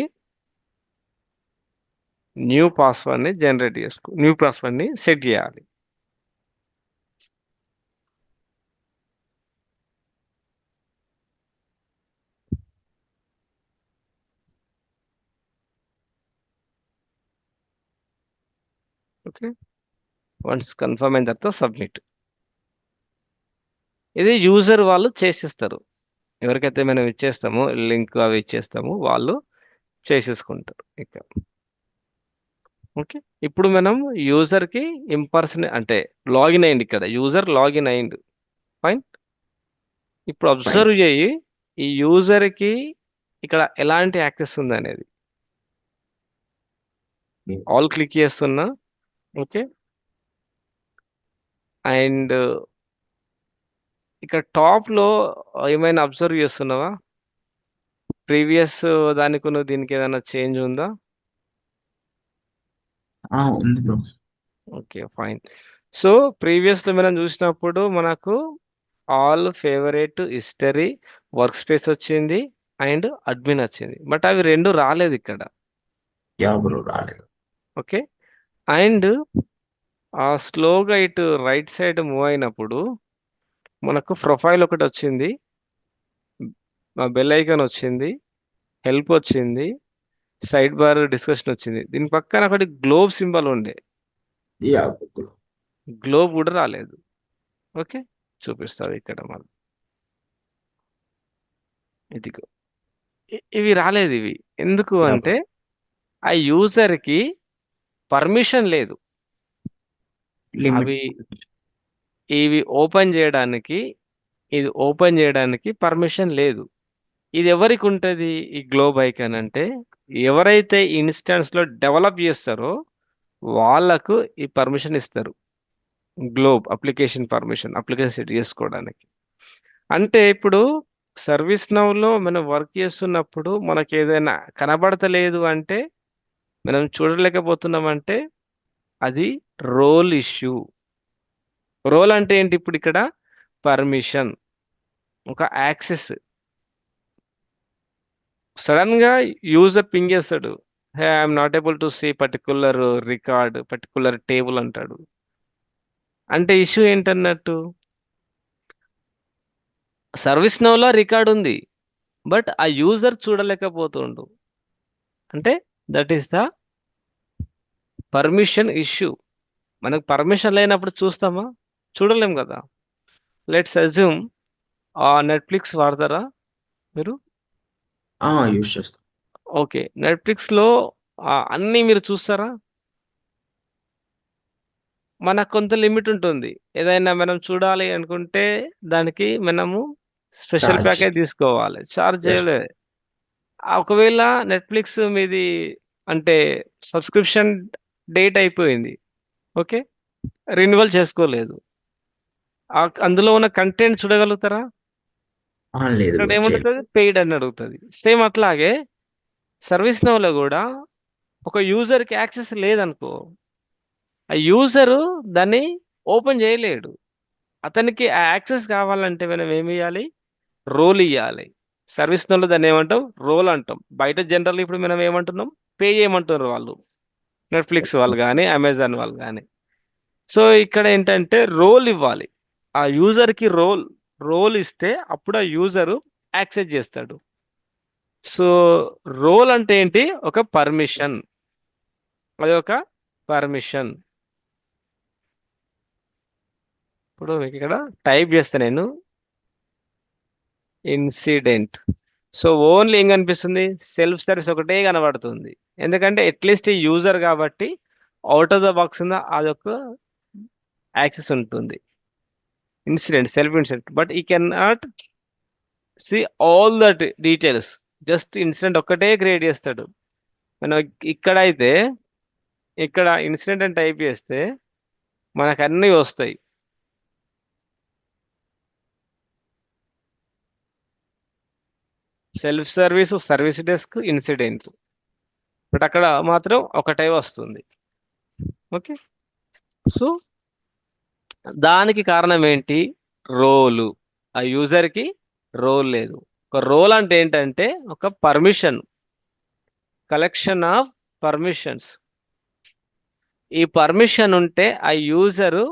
న్యూ పాస్వర్డ్ని జనరేట్ చేసుకో, న్యూ పాస్వర్డ్ని సెట్ చేయాలి. ఓకే, వన్స్ కన్ఫర్మ్ అయిన తర్వాత సబ్మిట్. ఇది యూజర్ వాళ్ళు చేసిస్తారు. ఎవరికైతే మనం ఇచ్చేస్తామో లింక్ అవి ఇచ్చేస్తామో వాళ్ళు చేసేసుకుంటారు ఇక. ఓకే, ఇప్పుడు మనం యూజర్కి ఇంపర్సన్ అంటే లాగిన్ అయ్యింది, ఇక్కడ యూజర్ లాగిన్ అయ్యిండు. ఫైన్. ఇప్పుడు ఫైన్. అబ్జర్వ్ చేయి ఈ యూజర్కి ఇక్కడ ఎలాంటి యాక్సెస్ ఉంది అనేది. ఆల్ క్లిక్ చేస్తున్నా. ఓకే, అండ్ ఇక్కడ టాప్ లో ఏమైనా అబ్జర్వ్ చేస్తున్నావా? ప్రీవియస్ దానికి నువ్వు దీనికి ఏదైనా చేంజ్ ఉందా? ఉంది bro. Okay, fine. So previous లో మనం చూసినప్పుడు మనకు all favourite, history, work space వచ్చింది అండ్ అడ్మిన్ వచ్చింది, బట్ అవి రెండు రాలేదు ఇక్కడ. యా బ్రో, రాలేదు. ఓకే, అండ్ ఆ స్లోగా ఇటు రైట్ సైడ్ మూవ్ అయినప్పుడు మనకు ప్రొఫైల్ ఒకటి వచ్చింది, బెల్ ఐకాన్ వచ్చింది, హెల్ప్ వచ్చింది, సైడ్ బార్ డిస్కషన్ వచ్చింది. దీని పక్కన ఒకటి గ్లోబ్ సింబల్ ఉండే, యా బ్రో. గ్లోబ్ కూడా రాలేదు. ఓకే, చూపిస్తావు ఇక్కడ మనం. ఇదిగో ఇవి రాలేదు. ఇవి ఎందుకు యా అంటే బ్రో. ఆ యూజర్కి పర్మిషన్ లేదు. లిమిట్. అవి ఇవి ఓపెన్ చేయడానికి, ఇది ఓపెన్ చేయడానికి పర్మిషన్ లేదు. ఇది ఎవరికి ఉంటుంది ఈ గ్లోబ్ ఐకాన్ అంటే, ఎవరైతే ఇన్స్టాన్స్ లో డెవలప్ చేస్తారో వాళ్ళకు ఈ పర్మిషన్ ఇస్తారు. Globe application permission, application set చేసుకోవడానికి. అంటే ఇప్పుడు సర్వీస్ నౌలో మనం వర్క్ చేస్తున్నప్పుడు మనకి ఏదైనా కనబడతలేదు అంటే, మనం చూడలేకపోతున్నాం అంటే అది రోల్ ఇష్యూ. రోల్ అంటే ఏంటి? ఇప్పుడు ఇక్కడ పర్మిషన్, ఒక యాక్సెస్. సడన్ గా యూజర్ పింగ్ చేస్తాడు, hey I'm not able to see particular record, particular table అంటాడు. అంటే ఇష్యూ ఏంటన్నట్టు, సర్వీస్ నౌలో రికార్డ్ ఉంది బట్ ఆ యూజర్ చూడలేకపోతుండు. అంటే that is the permission issue. మనకు పర్మిషన్ లేనప్పుడు చూస్తామా? చూడలేం కదా. లెట్స్ అజ్యూమ్ నెట్ఫ్లిక్స్ వాడతారా మీరు? యూస్ చేస్తాం. ఓకే, నెట్ఫ్లిక్స్ లో అన్నీ మీరు చూస్తారా? మనకు కొంత లిమిట్ ఉంటుంది. ఏదైనా మనం చూడాలి అనుకుంటే దానికి మనము స్పెషల్ చార్జ్. ప్యాకేజ్ తీసుకోవాలి, చార్జ్ ఎస్. చేయలే. ఒకవేళ నెట్ఫ్లిక్స్ మీది అంటే సబ్స్క్రిప్షన్ డేట్ అయిపోయింది, ఓకే, రెన్యువల్ చేసుకోలేదు, అందులో ఉన్న కంటెంట్ చూడగలుగుతారా? లేదు ఇక్కడ బ్రో, చేయలేదు. ఏమడుగుతుంది, పెయిడ్ అని అడుగుతుంది. సేమ్ అట్లాగే సర్వీస్ నౌలో కూడా ఒక యూజర్కి యాక్సెస్ లేదనుకో, ఆ యూజరు దాన్ని ఓపెన్ చేయలేడు. అతనికి ఆ యాక్సెస్ కావాలంటే మనం ఏమి ఇవ్వాలి? రోల్ ఇవ్వాలి. సర్వీస్ నౌలో దాన్ని ఏమంటాం? రోల్ అంటాం. బయట జనరల్ ఇప్పుడు మనం ఏమంటున్నాం? పే చేయమంటున్నారు వాళ్ళు, నెట్ఫ్లిక్స్ వాళ్ళు కానీ అమెజాన్ వాళ్ళు కానీ. సో ఇక్కడ ఏంటంటే రోల్ ఇవ్వాలి. ఆ యూజర్కి రోల్ ఇస్తే అప్పుడు ఆ యూజరు యాక్సెస్ చేస్తాడు. సో రోల్ అంటే ఏంటి? ఒక పర్మిషన్. అది ఒక పర్మిషన్. ఇప్పుడు మీకు ఇక్కడ టైప్ చేస్తే నేను ఇన్సిడెంట్. సో ఓన్లీ ఏం కనిపిస్తుంది? సెల్ఫ్ సర్వీస్ ఒకటే కనబడుతుంది. ఎందుకంటే అట్లీస్ట్ ఈ యూజర్ కాబట్టి అవుట్ ఆఫ్ ద బాక్స్ అదొక యాక్సెస్ ఉంటుంది. ఇన్సిడెంట్, సెల్ఫ్ ఇన్సిడెంట్, బట్ ఈ can not see all that details. Just incident ఒక్కటే క్రియేట్ చేస్తాడు. మనం ఇక్కడ అయితే ఇక్కడ ఇన్సిడెంట్ అని టైప్ చేస్తే మనకు అన్నీ వస్తాయి. Self service, service desk, incident, but అక్కడ మాత్రం ఒకటే వస్తుంది. ఓకే. సో దానికి కారణం ఏంటి? రోలు. ఆ యూజర్ కి రోల్ లేదు. ఒక రోల్ అంటే ఏంటంటే ఒక పర్మిషన్, కలెక్షన్ ఆఫ్ పర్మిషన్స్. ఈ పర్మిషన్ ఉంటే ఆ యూజరు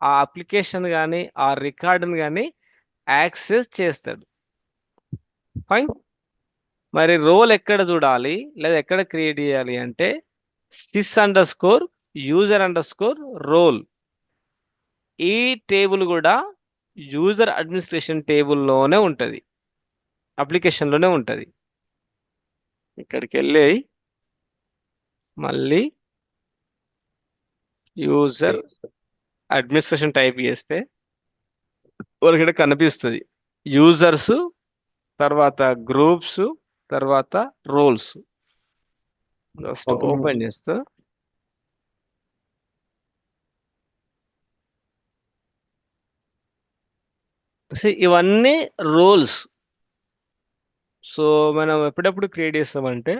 ఆ అప్లికేషన్ కానీ ఆ రికార్డుని కానీ యాక్సెస్ చేస్తాడు. ఫైన్. మరి రోల్ ఎక్కడ చూడాలి లేదా ఎక్కడ క్రియేట్ చేయాలి అంటే sys underscore user underscore role. ఈ టేబుల్ కూడా యూజర్ అడ్మినిస్ట్రేషన్ టేబుల్లోనే ఉంటుంది, అప్లికేషన్లోనే ఉంటుంది. ఇక్కడికి వెళ్ళి మళ్ళీ యూజర్ అడ్మినిస్ట్రేషన్ టైప్ చేస్తే వాళ్ళకి ఇక్కడ కనిపిస్తుంది యూజర్స్, తర్వాత గ్రూప్స్, తర్వాత రోల్స్. Just okay. ఓపెన్ చేస్తా. See, ఇవన్నీ రోల్స్. సో మనం ఎప్పుడెప్పుడు క్రియేట్ చేస్తామంటే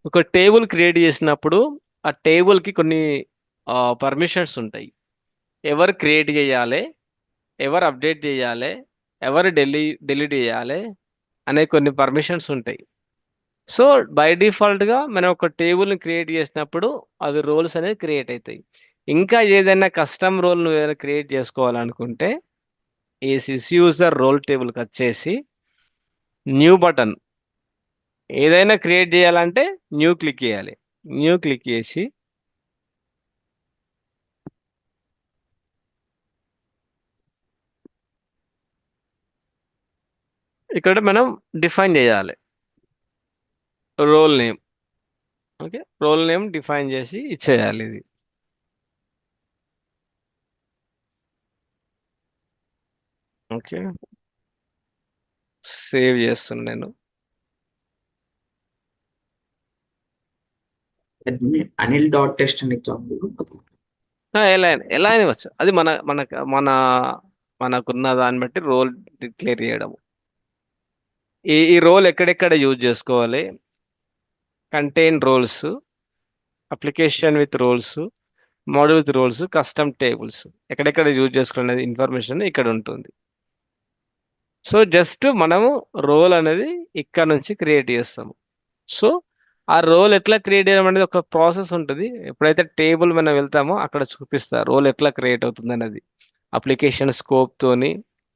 ఒక టేబుల్ క్రియేట్ చేసినప్పుడు ఆ టేబుల్కి కొన్ని పర్మిషన్స్ ఉంటాయి. ఎవరు క్రియేట్ చేయాలి, ఎవరు అప్డేట్ చేయాలి, ఎవరు డిలీట్ చేయాలి అనే కొన్ని పర్మిషన్స్ ఉంటాయి. సో బై డిఫాల్ట్గా మనం ఒక టేబుల్ని క్రియేట్ చేసినప్పుడు అవి రోల్స్ అనేది క్రియేట్ అవుతాయి. ఇంకా ఏదైనా కస్టమ్ రోల్ నువ్వు ఏదైనా క్రియేట్ చేసుకోవాలనుకుంటే ఈ సిస్ యూజర్ రోల్ టేబుల్కి వచ్చేసి న్యూ బటన్. ఏదైనా క్రియేట్ చేయాలంటే న్యూ క్లిక్ చేయాలి. న్యూ క్లిక్ చేసి ఇక్కడ మనం డిఫైన్ చేయాలి role name. Okay, role name define చేసి ఇచ్చేయాలి ఇది. ఓకే, సేవ్ చేస్తున్నాను నేను. అనిల్ డాట్ టెస్ట్ అని ఇచ్చాము. ఎలా అయినా ఇవ్వచ్చు. అది మనకున్న దాన్ని బట్టి రోల్ డిక్లేర్ చేయడం. ఈ రోల్ ఎక్కడెక్కడ యూజ్ చేసుకోవాలి? Contain roles, application with roles, model with roles, custom tables, ఎక్కడెక్కడ యూజ్ చేసుకునేది ఇన్ఫర్మేషన్ ఇక్కడ ఉంటుంది. సో జస్ట్ మనము రోల్ అనేది ఇక్కడ నుంచి క్రియేట్ చేస్తాము. సో ఆ రోల్ ఎట్లా క్రియేట్ చేయడం అనేది ఒక ప్రాసెస్ ఉంటుంది. ఎప్పుడైతే టేబుల్ మనం వెళ్తామో అక్కడ చూపిస్తా రోల్ ఎట్లా క్రియేట్ అవుతుంది అనేది. అప్లికేషన్ స్కోప్ తోని,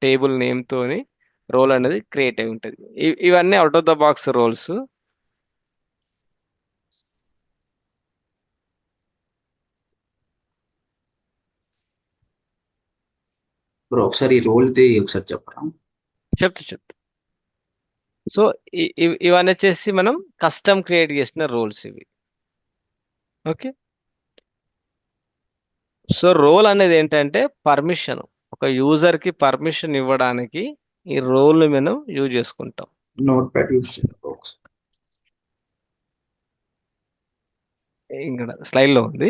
టేబుల్ నేమ్ తోని రోల్ అనేది క్రియేట్ అయి ఉంటుంది. ఇవన్నీ out of the box roles. Bro ఒకసారి రోల్ ది ఒకసారి చెప్పరా? చెప్తా. సో ఇవన్నీ వచ్చేసి మనం కస్టమ్ క్రియేట్ చేసిన రోల్స్ ఇవి. ఓకే. సో రోల్ అనేది ఏంటంటే పర్మిషన్. ఒక యూజర్ కి పర్మిషన్ ఇవ్వడానికి ఈ రోల్ ని మనం యూజ్ చేసుకుంటాం. నోట్ ప్యాడ్ యూస్ చేయండి bro ఒకసారి. ఇక్కడ స్లైడ్ లో ఉంది.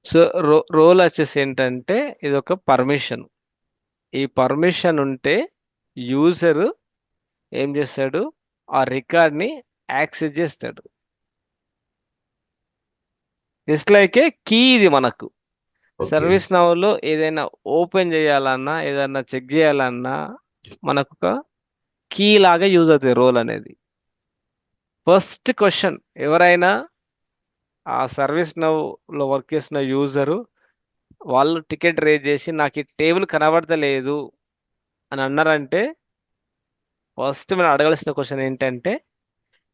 సో రోల్ వచ్చేసి ఏంటంటే ఇది ఒక పర్మిషన్. ఈ పర్మిషన్ ఉంటే యూజర్ ఏం చేస్తాడు? ఆ రికార్డ్ ని యాక్సెస్ చేస్తాడు. జస్ట్ లైక్ ఏ కీ ఇది మనకు. ఓకే. సర్వీస్ నౌలో ఏదైనా ఓపెన్ చేయాలన్నా ఏదైనా చెక్ చేయాలన్నా మనకు ఒక కీ లాగా యూజ్ అవుతుంది రోల్ అనేది. ఫస్ట్ క్వశ్చన్ ఎవరైనా ఆ సర్వీస్ నౌలో వర్క్ చేసిన యూజరు వాళ్ళు టికెట్ రేజ్ చేసి నాకు ఈ టేబుల్ కనబడతలేదు అని అన్నారంటే ఫస్ట్ మనం అడగాల్సిన క్వశ్చన్ ఏంటంటే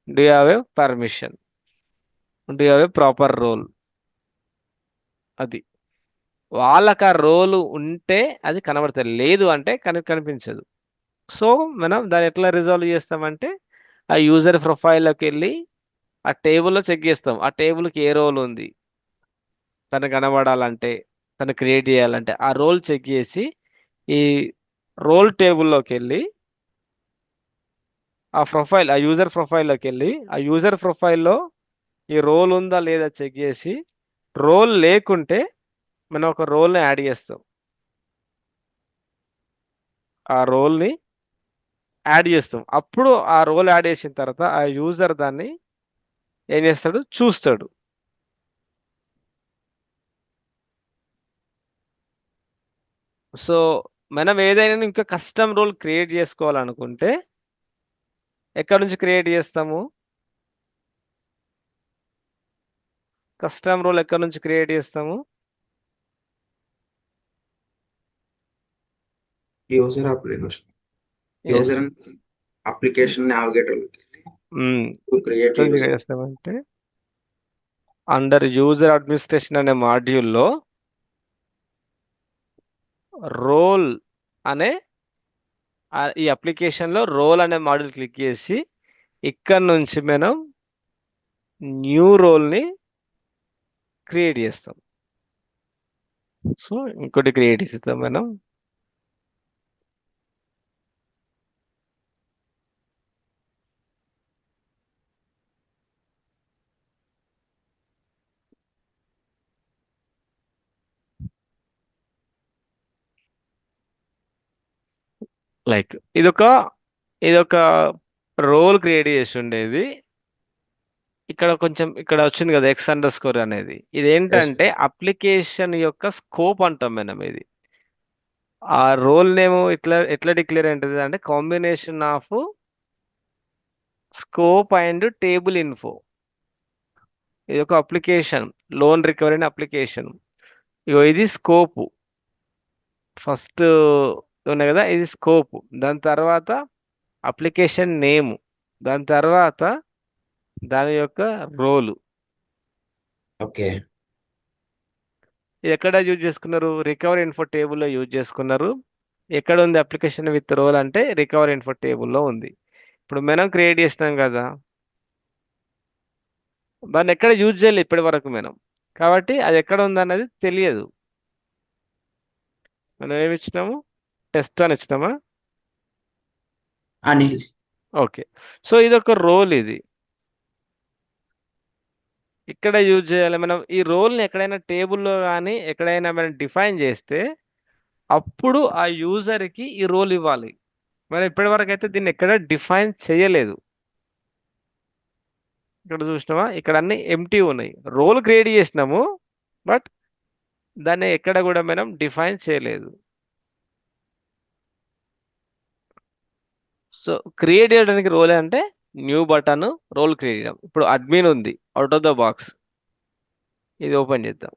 do have a permission, do have a proper role. అది వాళ్ళకి ఆ రోల్ ఉంటే అది కనబడుతుంది, లేదు అంటే కనిపించదు. సో మనం దాన్ని ఎట్లా రిజాల్వ్ చేస్తామంటే ఆ యూజర్ ప్రొఫైల్లోకి వెళ్ళి ఆ టేబుల్లో చెక్ చేస్తాం ఆ టేబుల్కి ఏ రోల్ ఉంది, తను కనబడాలంటే, తను క్రియేట్ చేయాలంటే ఆ రోల్ చెక్ చేసి ఈ రోల్ టేబుల్లోకి వెళ్ళి ఆ యూజర్ ప్రొఫైల్లోకి వెళ్ళి ఆ యూజర్ ప్రొఫైల్లో ఈ రోల్ ఉందా లేదా చెక్ చేసి రోల్ లేకుంటే మనం ఒక రోల్ని యాడ్ చేస్తాం. ఆ రోల్ని యాడ్ చేస్తాం. అప్పుడు ఆ రోల్ యాడ్ చేసిన తర్వాత ఆ యూజర్ దాన్ని ఏం చేస్తాడు, చూస్తాడు. సో మనం ఏదైనా ఇంకా కస్టమ్ రోల్ క్రియేట్ చేసుకోవాలనుకుంటే ఎక్కడ నుంచి క్రియేట్ చేస్తాము, కస్టమ్ రోల్ ఎక్కడ నుంచి క్రియేట్ చేస్తాము? User application, yes. User application navigator create ఎక్కడ నుంచి యూజర్. చేస్తామంటే అండర్ యూజర్ అడ్మినిస్ట్రేషన్ అనే మాడ్యూల్లో రోల్ అనే ఈ అప్లికేషన్లో రోల్ అనే మాడ్యూల్ క్లిక్ చేసి ఇక్కడ నుంచి మనం న్యూ రోల్ని క్రియేట్ చేస్తాం. సో ఇంకోటి క్రియేట్ చేస్తాం మనం. లైక్ ఇదొక రోల్ క్రియేట్ చేసి ఉండేది. ఇక్కడ వచ్చింది కదా X_, అనేది ఎస్. ఇదేంటంటే అప్లికేషన్ యొక్క స్కోప్ అంటాం మనం. ఇది ఆ రోల్ నేమ్ ఎట్లా డిక్లేర్ ఏంటిది అంటే combination of scope and table info. ఇది ఒక అప్లికేషన్, లోన్ రికవరీ అప్లికేషన్. ఇగో ఇది స్కోప్, ఫస్ట్ ఉన్నాయి కదా, ఇది స్కోప్. దాని తర్వాత అప్లికేషన్ నేమ్, దాని తర్వాత దాని యొక్క రోలు. ఓకే. ఇది ఎక్కడ యూజ్ చేసుకున్నారు, రికవరీ ఇన్ఫో టేబుల్లో యూజ్ చేసుకున్నారు. ఎక్కడ ఉంది అప్లికేషన్ విత్ రోల్ అంటే రికవరీ ఇన్ఫో టేబుల్లో ఉంది. ఇప్పుడు మనం క్రియేట్ చేసినాం కదా, దాన్ని ఎక్కడ యూజ్ చేయాలి ఇప్పటి వరకు మనం, కాబట్టి అది ఎక్కడ ఉందన్నది తెలియదు. మనం ఏమి ఇచ్చినాము, టెస్ట్ అని ఇచ్చినామా? అనిల్. ఓకే. సో ఇది ఒక రోల్. ఇది ఇక్కడ యూజ్ చేయాలి మనం. ఈ రోల్ని ఎక్కడైనా టేబుల్లో కానీ ఎక్కడైనా మనం డిఫైన్ చేస్తే అప్పుడు ఆ యూజర్కి ఈ రోల్ ఇవ్వాలి. మనం ఇప్పటి వరకు అయితే దీన్ని ఎక్కడ డిఫైన్ చేయలేదు. ఇక్కడ చూసినావా, ఇక్కడ అన్ని ఎంటీ ఉన్నాయి. రోల్ క్రియేట్ చేసినాము బట్ దాన్ని ఎక్కడ కూడా మనం డిఫైన్ చేయలేదు. సో క్రియేట్ చేయడానికి రోల్ అంటే న్యూ బటన్, రోల్ క్రియేట్ చేయడం. ఇప్పుడు అడ్మిన్ ఉంది అవుట్ ఆఫ్ ద బాక్స్, ఇది ఓపెన్ చేద్దాం.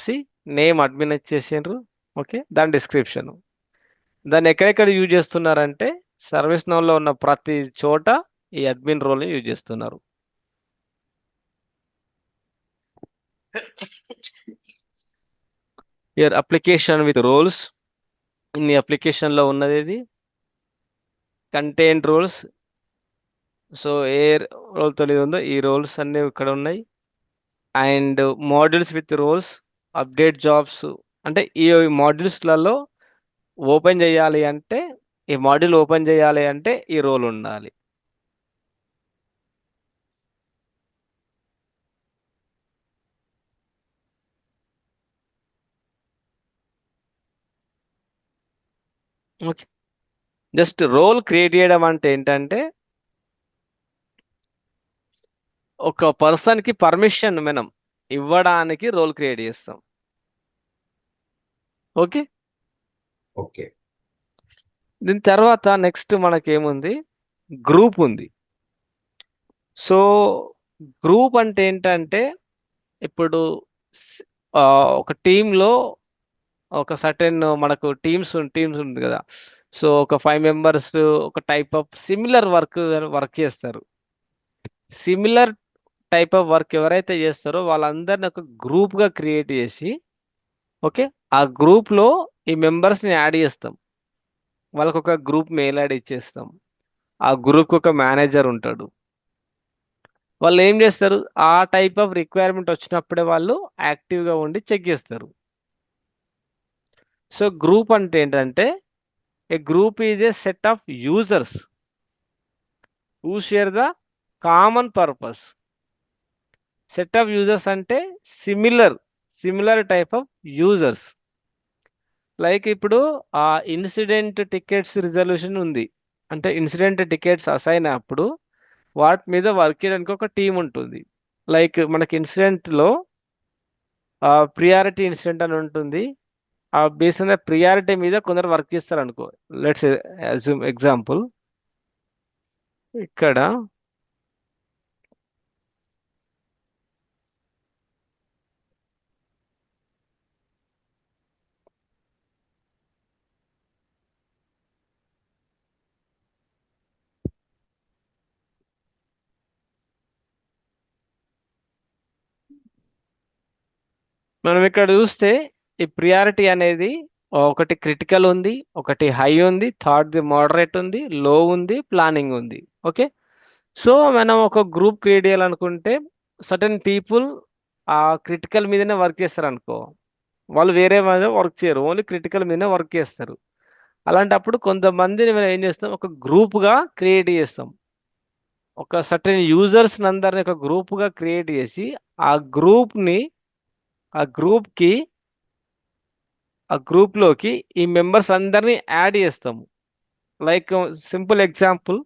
సి నేమ్ అడ్మిన్ ఇచ్చేసిండ్రు. ఓకే, దాని డిస్క్రిప్షన్. దాన్ని ఎక్కడెక్కడ యూజ్ చేస్తున్నారంటే సర్వీస్ నౌలో ఉన్న ప్రతి చోట ఈ అడ్మిన్ రోల్ని యూజ్ చేస్తున్నారు. యువర్ అప్లికేషన్ విత్ రోల్స్, ఇన్ని అప్లికేషన్లో ఉన్నది ఇది కంటెంట్ రోల్స్. సో ఏ రోల్ తొలి ఉందో ఈ రోల్స్ అన్ని ఇక్కడ ఉన్నాయి. And modules with roles, update jobs. అంటే ఈ మాడ్యూల్స్లలో ఓపెన్ చేయాలి అంటే, ఈ మాడ్యూల్ ఓపెన్ చేయాలి అంటే ఈ రోల్ ఉండాలి. ఓకే, జస్ట్ రోల్ క్రియేట్ చేయడం అంటే ఏంటంటే ఒక పర్సన్కి పర్మిషన్ మనం ఇవ్వడానికి రోల్ క్రియేట్ చేస్తాం. Okay, okay. దీని తర్వాత నెక్స్ట్ మనకేముంది, గ్రూప్ ఉంది. సో గ్రూప్ అంటే ఏంటంటే ఇప్పుడు ఒక టీంలో ఒక సర్టెన్ మనకు టీమ్స్ ఉంది కదా. సో ఒక 5 మెంబర్స్ ఒక టైప్ ఆఫ్ సిమిలర్ వర్క్ చేస్తారు. సిమిలర్ టైప్ ఆఫ్ వర్క్ ఎవరైతే చేస్తారో వాళ్ళందరిని ఒక గ్రూప్ గా క్రియేట్ చేసి, ఓకే, ఆ గ్రూప్ లో ఈ మెంబర్స్ ని యాడ్ చేస్తాం. వాళ్ళకు ఒక గ్రూప్ మెయిల్ ఐడి ఇచ్చేస్తాం. ఆ గ్రూప్ కి ఒక మేనేజర్ ఉంటాడు. వాళ్ళు ఏం చేస్తారు, ఆ టైప్ ఆఫ్ రిక్వైర్మెంట్ వచ్చినప్పుడే వాళ్ళు యాక్టివ్ గా ఉండి చెక్ చేస్తారు. సో గ్రూప్ అంటే ఏంటంటే, a group is a set of users who share the common purpose. Set of users అంటే similar type of users. Like ఇప్పుడు ఆ ఇన్సిడెంట్ టికెట్స్ రిజల్యూషన్ ఉంది. అంటే ఇన్సిడెంట్ టికెట్స్ అసైన్ అప్పుడు వాటి మీద వర్క్ చేయడానికి ఒక టీం ఉంటుంది. లైక్ మనకి ఇన్సిడెంట్ లో ప్రియారిటీ ఇన్సిడెంట్ అని ఉంటుంది. ఆ బేస్ మీద ప్రియారిటీ మీద కొందరు వర్క్ చేస్తారు అనుకో. లెట్స్ అజ్యూమ్ ఎగ్జాంపుల్ ఇక్కడ మనం ఇక్కడ చూస్తే ఈ ప్రియారిటీ అనేది ఒకటి క్రిటికల్ ఉంది, ఒకటి హై ఉంది, థర్డ్ మోడరేట్ ఉంది, లో ఉంది, ప్లానింగ్ ఉంది. ఓకే. సో మనం ఒక గ్రూప్ క్రియేట్ చేయాలనుకుంటే సర్టన్ పీపుల్ ఆ క్రిటికల్ మీదనే వర్క్ చేస్తారు అనుకో. వాళ్ళు వేరే మీద వర్క్ చేయరు, ఓన్లీ క్రిటికల్ మీదనే వర్క్ చేస్తారు. అలాంటప్పుడు కొంతమందిని మనం ఏం చేస్తాం, ఒక గ్రూప్గా క్రియేట్ చేస్తాం. ఒక సర్టన్ యూజర్స్ అందరిని ఒక గ్రూప్గా క్రియేట్ చేసి ఆ గ్రూప్ని ఆ గ్రూప్కి ఆ గ్రూప్లోకి ఈ మెంబర్స్ అందరినీ యాడ్ చేస్తాము. Like simple example,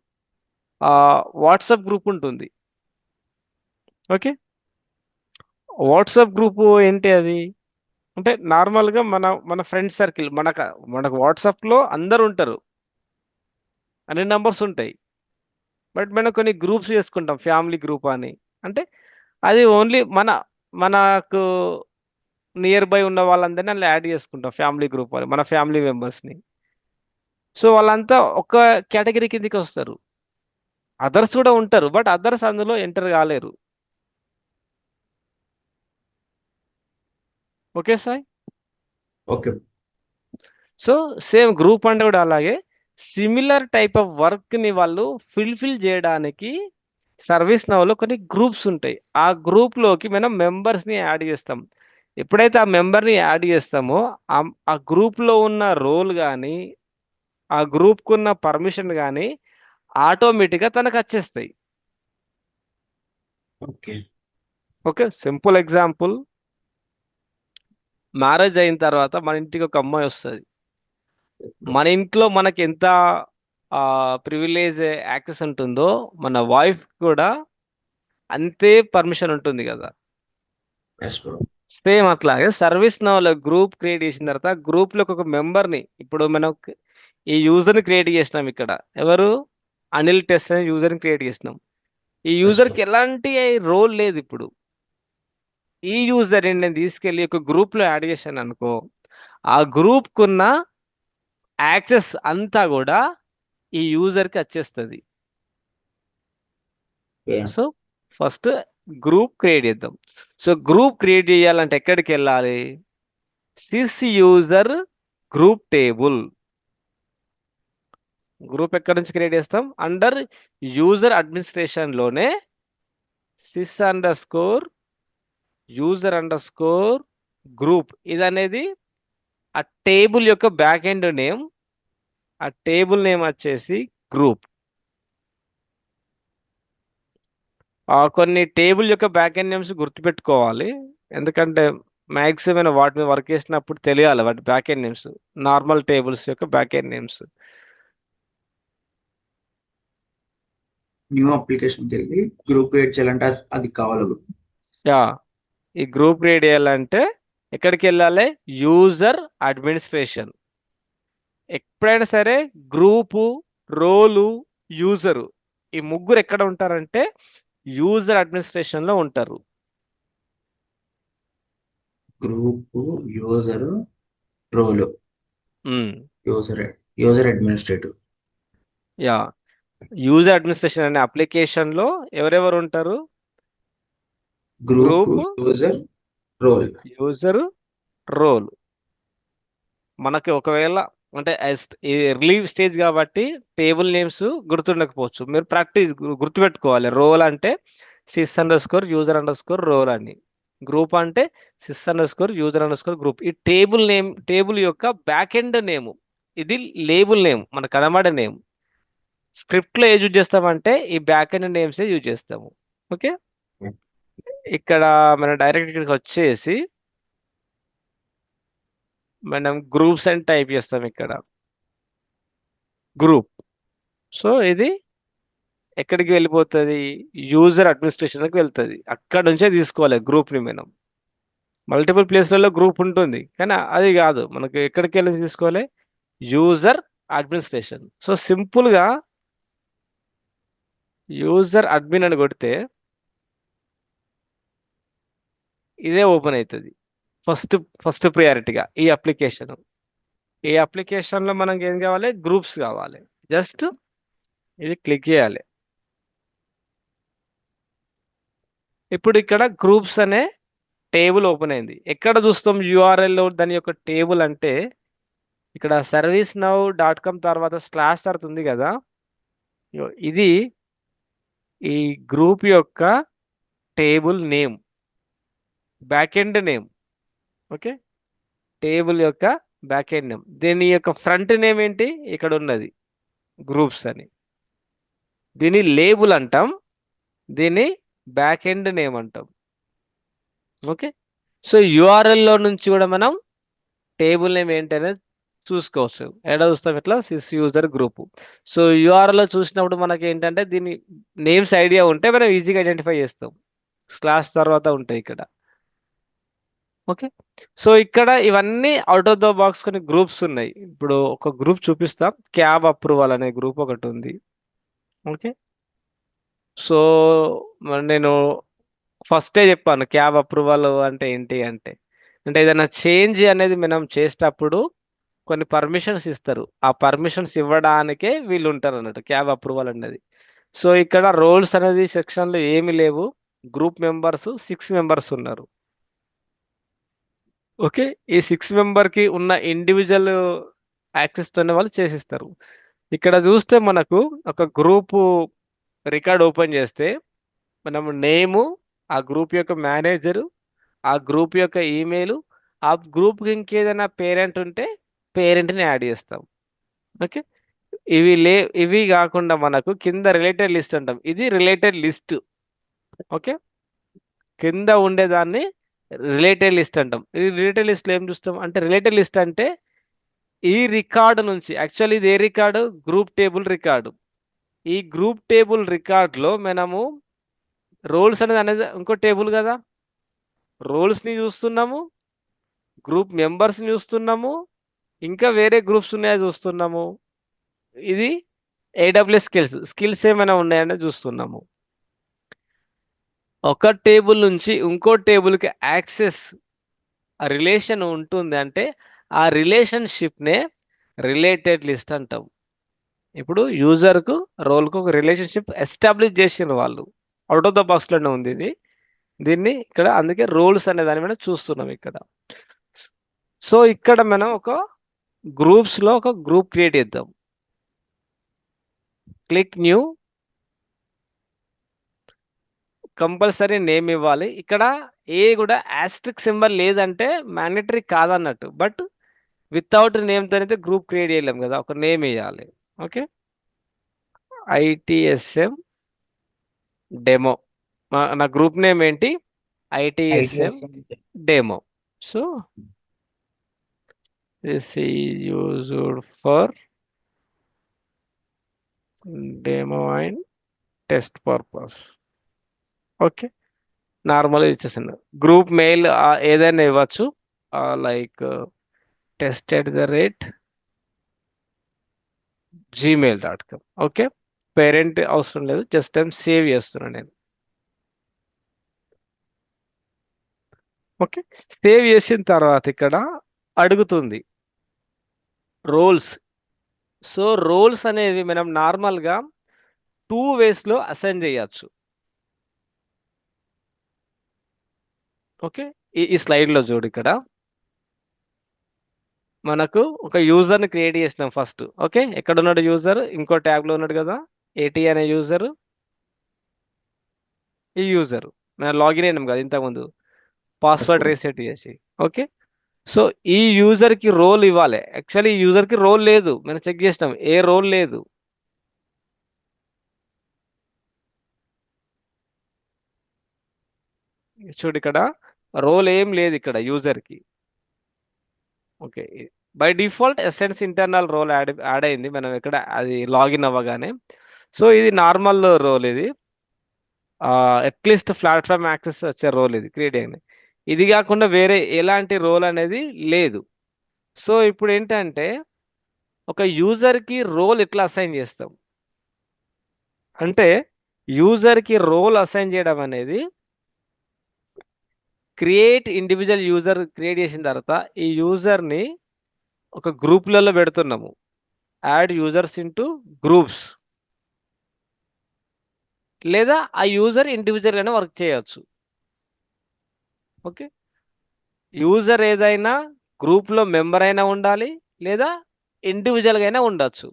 WhatsApp group ఉంటుంది. ఓకే. వాట్సాప్ గ్రూప్ ఏంటి అది అంటే నార్మల్గా మన మన ఫ్రెండ్ సర్కిల్, మనకు వాట్సాప్లో అందరు ఉంటారు, అన్ని నంబర్స్ ఉంటాయి. బట్ మనం కొన్ని గ్రూప్స్ చేసుకుంటాం, ఫ్యామిలీ గ్రూప్ అని. అంటే అది ఓన్లీ మనకు నియర్ బై ఉన్న వాళ్ళందరినీ అందులో యాడ్ చేసుకుంటాం ఫ్యామిలీ గ్రూప్ అని, మన ఫ్యామిలీ మెంబర్స్ని. సో వాళ్ళంతా ఒక కేటగిరీ కిందకి వస్తారు. అదర్స్ కూడా ఉంటారు, బట్ అదర్స్ అందులో ఎంటర్ కాలేరు. Okay sir. Okay. So same group అంటే కూడా అలాగే సిమిలర్ టైప్ ఆఫ్ వర్క్ ని వాళ్ళు ఫిల్ చేయడానికి సర్వీస్ నౌలో కొన్ని గ్రూప్స్ ఉంటాయి. ఆ గ్రూప్ లోకి మనం మెంబర్స్ ని యాడ్ చేస్తాం. ఎప్పుడైతే ఆ మెంబర్ ని యాడ్ చేస్తామో ఆ ఆ గ్రూప్ లో ఉన్న రోల్ కానీ ఆ గ్రూప్ కున్న పర్మిషన్ కానీ ఆటోమేటిక్ గా తనకు వచ్చేస్తాయి. Okay. Okay. Simple example, marriage అయిన తర్వాత మన ఇంటికి ఒక అమ్మాయి వస్తుంది. మన ఇంట్లో మనకి ఎంత ప్రివిలేజ్ యాక్సెస్ ఉంటుందో మన వైఫ్ కూడా అంతే పర్మిషన్ ఉంటుంది కదా. Yes bro. సేమ్ అట్లాగే సర్వీస్ నౌలో గ్రూప్ క్రియేట్ చేసిన తర్వాత గ్రూప్ లో ఒక మెంబర్ ని ఇప్పుడు మనం ఈ యూజర్ ని క్రియేట్ చేసినాం. ఇక్కడ ఎవరు, అనిల్ టెస్ట్ అనే యూజర్ ని క్రియేట్ చేసినాం. ఈ ఎస్ యూజర్ బ్రో. కి ఎలాంటి రోల్ లేదు. ఇప్పుడు ఈ యూజర్ ని నేను తీసుకెళ్లి ఒక గ్రూప్ లో యాడ్ చేశాను అనుకో, ఆ గ్రూప్ కున్న యాక్సెస్ అంతా కూడా ఈ యూజర్ కి వచ్చేస్తుంది. Okay. So first group create చేద్దాం. సో గ్రూప్ క్రియేట్ చేయాలంటే ఎక్కడికి వెళ్ళాలి, sys user group table. Group ఎక్కడి నుంచి క్రియేట్ చేస్తాం, అండర్ యూజర్ అడ్మినిస్ట్రేషన్ లోనే sys_user_group ఇది అనేది ఆ టేబుల్ యొక్క బ్యాక్ ఎండ్ నేమ్. ఆ టేబుల్ నేమ్ వచ్చేసి గ్రూప్. కొన్ని టేబుల్ యొక్క బ్యాక్ ఎండ్ నేమ్స్ గుర్తుపెట్టుకోవాలి, ఎందుకంటే మ్యాక్సిమం వాటి మీద వర్క్ చేసినప్పుడు తెలియాలి వాటి back end names, normal tables యొక్క బ్యాక్ ఎండ్ నేమ్స్. న్యూ అప్లికేషన్కి వెళ్ళి గ్రూప్ క్రియేట్ చేయాలంటే అది కావాలి bro. యా, ఈ గ్రూప్ క్రియేట్ చేయాలంటే ఎక్కడికి వెళ్ళాలి, యూజర్ అడ్మినిస్ట్రేషన్. ఎప్పుడైనా సరే గ్రూపు, రోలు, యూజరు ఈ ముగ్గురు ఎక్కడ ఉంటారంటే యూజర్ అడ్మినిస్ట్రేషన్ లో ఉంటారు. Group, user, role, um, user user administrative. Yeah. User administration అనే అప్లికేషన్ లో ఎవరెవరు ఉంటారు? Group, group, user, role. User, role. మనకి ఒకవేళ అంటే ఈ రిలీవ్ స్టేజ్ కాబట్టి టేబుల్ నేమ్స్ గుర్తుండకపోవచ్చు. మీరు ప్రాక్టీస్ గుర్తుపెట్టుకోవాలి. రోల్ అంటే sys underscore user underscore role అని. గ్రూప్ అంటే sys underscore user underscore group. ఈ టేబుల్ నేమ్, టేబుల్ యొక్క బ్యాక్ ఎండ్ నేమ్. ఇది లేబుల్ నేమ్, మనకు కనబడే నేమ్. స్క్రిప్ట్ లో ఏ యూజ్ చేస్తామంటే ఈ బ్యాక్ ఎండ్ నేమ్స్ యూజ్ చేస్తాము. ఓకే. ఇక్కడ మనం డైరెక్ట్ ఇక్కడికి వచ్చేసి మనం గ్రూప్స్ అని టైప్ చేస్తాం ఇక్కడ. గ్రూప్. సో ఇది ఎక్కడికి వెళ్ళిపోతుంది? యూజర్ అడ్మినిస్ట్రేషన్కి వెళ్తుంది. అక్కడ నుంచే తీసుకోవాలి గ్రూప్ని మనం. మల్టిపుల్ ప్లేస్లలో గ్రూప్ ఉంటుంది, కానీ అది కాదు, మనకి ఎక్కడికి వెళ్ళి తీసుకోవాలి? User administration. సో సింపుల్గా యూజర్ అడ్మిన్ అని కొడితే ఇదే ఓపెన్ అవుతుంది. ఫస్ట్ ఫస్ట్ ప్రియారిటీగా ఈ అప్లికేషన్. ఈ అప్లికేషన్లో మనకి ఏం కావాలి? గ్రూప్స్ కావాలి. జస్ట్ ఇది క్లిక్ చేయాలి. ఇప్పుడు ఇక్కడ గ్రూప్స్ అనే టేబుల్ ఓపెన్ అయింది. ఎక్కడ చూస్తాం యూఆర్ఎల్ దాని యొక్క టేబుల్ అంటే ఇక్కడ సర్వీస్ నౌ డాట్ కామ్ తర్వాత స్లాష్ తర్వాత ఉంది కదా. ఇది ఈ గ్రూప్ యొక్క table name, back end name. Okay. Table యొక్క బ్యాక్ ఎండ్ నేమ్. దీని యొక్క ఫ్రంట్ నేమ్ ఏంటి? ఇక్కడ ఉన్నది గ్రూప్స్ అని. దీని లేబుల్ అంటాం, దీని బ్యాక్ ఎండ్ నేమ్ అంటాం. ఓకే. సో యూఆర్ఎల్లో నుంచి కూడా మనం టేబుల్ నేమ్ ఏంటనేది చూసుకోవచ్చు. ఎక్కడ చూస్తాం? ఇట్లా సిస్ యూజర్ గ్రూప్. సో యూఆర్ఎల్లో చూసినప్పుడు మనకి ఏంటంటే దీని నేమ్స్ ఐడియా ఉంటే మనం ఈజీగా ఐడెంటిఫై చేస్తాం. స్లాష్ తర్వాత ఉంటాయి ఇక్కడ. ఓకే. సో ఇక్కడ ఇవన్నీ అవుట్ ఆఫ్ ద బాక్స్ కొన్ని గ్రూప్స్ ఉన్నాయి. ఇప్పుడు ఒక గ్రూప్ చూపిస్తాం. క్యాబ్ అప్రూవల్ అనే గ్రూప్ ఒకటి ఉంది. ఓకే. సో నేను ఫస్టే చెప్పాను క్యాబ్ అప్రూవల్ అంటే ఏంటి అంటే, అంటే ఏదైనా చేంజ్ అనేది మనం చేసేటప్పుడు కొన్ని పర్మిషన్స్ ఇస్తారు. ఆ పర్మిషన్స్ ఇవ్వడానికే వీళ్ళు ఉంటారు అన్నట్టు క్యాబ్ అప్రూవల్ అనేది. సో ఇక్కడ రోల్స్ అనేది సెక్షన్లో ఏమి లేవు. గ్రూప్ మెంబర్స్ 6 మెంబర్స్ ఉన్నారు. ఓకే. ఈ 6 మెంబర్కి ఉన్న ఇండివిజువల్ యాక్సెస్ తోనే వాళ్ళు చేసిస్తారు. ఇక్కడ చూస్తే మనకు ఒక గ్రూపు రికార్డ్ ఓపెన్ చేస్తే మనం నేము, ఆ గ్రూప్ యొక్క మేనేజరు, ఆ గ్రూప్ యొక్క ఈమెయిల్, ఆ గ్రూప్కి ఇంకేదైనా పేరెంట్ ఉంటే పేరెంట్ని యాడ్ చేస్తాం. ఓకే. ఇవి కాకుండా మనకు కింద రిలేటెడ్ లిస్ట్ అంటాం. ఇది రిలేటెడ్ లిస్ట్. ఓకే. కింద ఉండేదాన్ని రిలేటెడ్ లిస్ట్ అంటాం. ఈ రిలేటెడ్ లిస్ట్లో ఏం చూస్తాం అంటే, రిలేటెడ్ లిస్ట్ అంటే ఈ రికార్డు నుంచి, యాక్చువల్లీ ఇది ఏ రికార్డు? Group table record. ఈ గ్రూప్ టేబుల్ రికార్డులో మనము రోల్స్ అనేది ఇంకో టేబుల్ కదా. రోల్స్ని చూస్తున్నాము, గ్రూప్ మెంబర్స్ని చూస్తున్నాము, ఇంకా వేరే గ్రూప్స్ ఉన్నాయో చూస్తున్నాము. ఇది ఏడబ్ల్యూఎస్ స్కిల్స్ ఏమైనా ఉన్నాయని చూస్తున్నాము. ఒక టేబుల్ నుంచి ఇంకో టేబుల్కి యాక్సెస్ రిలేషన్ ఉంటుంది అంటే ఆ రిలేషన్షిప్నే రిలేటెడ్ లిస్ట్ అంటాం. ఇప్పుడు యూజర్కు రోల్కు ఒక రిలేషన్షిప్ ఎస్టాబ్లిష్ చేసిన వాళ్ళు అవుట్ ఆఫ్ ద బాక్స్లోనే ఉంది ఇది. దీన్ని ఇక్కడ అందుకే రోల్స్ అనే దాని మీద చూస్తున్నాం ఇక్కడ. సో ఇక్కడ మనం ఒక గ్రూప్స్లో ఒక గ్రూప్ క్రియేట్ చేద్దాం. Click new. కంపల్సరీ నేమ్ ఇవ్వాలి. ఇక్కడ ఏ కూడా ఆస్ట్రిక్ సింబల్ లేదంటే మ్యాండేటరీ కాదన్నట్టు. బట్ వితౌట్ నేమ్తో అయితే గ్రూప్ క్రియేట్ చేయలేం కదా, ఒక నేమ్ వేయాలి. ఓకే. ITSM demo. నా గ్రూప్ నేమ్ ఏంటి? ITSM ITS. Demo. So this is used for demo and test purpose. Okay. నార్మల్గా ఇచ్చేసాను. గ్రూప్ మెయిల్ ఏదైనా ఇవ్వచ్చు, లైక్ test@gmail.com. ఓకే. పేరెంట్ అవసరం లేదు, జస్ట్ టైం సేవ్ చేస్తున్నాను నేను. ఓకే, సేవ్ చేసిన తర్వాత ఇక్కడ అడుగుతుంది రోల్స్. సో రోల్స్ అనేవి మనం నార్మల్గా 2 వేస్లో అసైన్ చేయొచ్చు. ఓకే, ఈ స్లైడ్లో చూడు, ఇక్కడ మనకు ఒక యూజర్ని క్రియేట్ చేసినాం ఫస్ట్. ఓకే, ఎక్కడ ఉన్నాడు యూజర్? ఇంకో ట్యాబ్లో ఉన్నాడు కదా, ఏటీ అనే యూజర్. ఈ యూజర్ మనం లాగిన్ అయినాం కదా ఇంతకుముందు, ఎస్ పాస్వర్డ్ బ్రో. రీసెట్ చేసి. ఓకే, సో ఈ యూజర్కి రోల్ ఇవ్వాలి. యాక్చువల్లీ ఈ యూజర్కి రోల్ లేదు, మనం చెక్ చేసినాం, ఏ రోల్ లేదు. చూడు ఇక్కడ రోల్ ఏం లేదు ఇక్కడ యూజర్కి. Okay, by default SNC internal role add అయింది మనం ఇక్కడ అది లాగిన్ అవ్వగానే. సో ఇది నార్మల్ రోల్, ఇది అట్లీస్ట్ ప్లాట్ఫామ్ యాక్సెస్ వచ్చే రోల్ ఇది క్రియేట్ అయింది. ఇది కాకుండా వేరే ఎలాంటి రోల్ అనేది లేదు. సో ఇప్పుడు ఏంటంటే ఒక యూజర్కి రోల్ ఎట్లా అసైన్ చేస్తాం అంటే, యూజర్కి రోల్ అసైన్ చేయడం అనేది, క్రియేట్ ఇండివిజువల్ యూజర్ క్రియేట్ చేసిన తర్వాత ఈ యూజర్ని ఒక గ్రూప్లలో పెడుతున్నాము. యాడ్ యూజర్స్ ఇంటూ గ్రూప్స్, లేదా ఆ యూజర్ ఇండివిజువల్గానే వర్క్ చేయొచ్చు. ఓకే, యూజర్ ఏదైనా గ్రూప్లో మెంబర్ అయినా ఉండాలి, లేదా ఇండివిజువల్గా అయినా ఉండొచ్చు.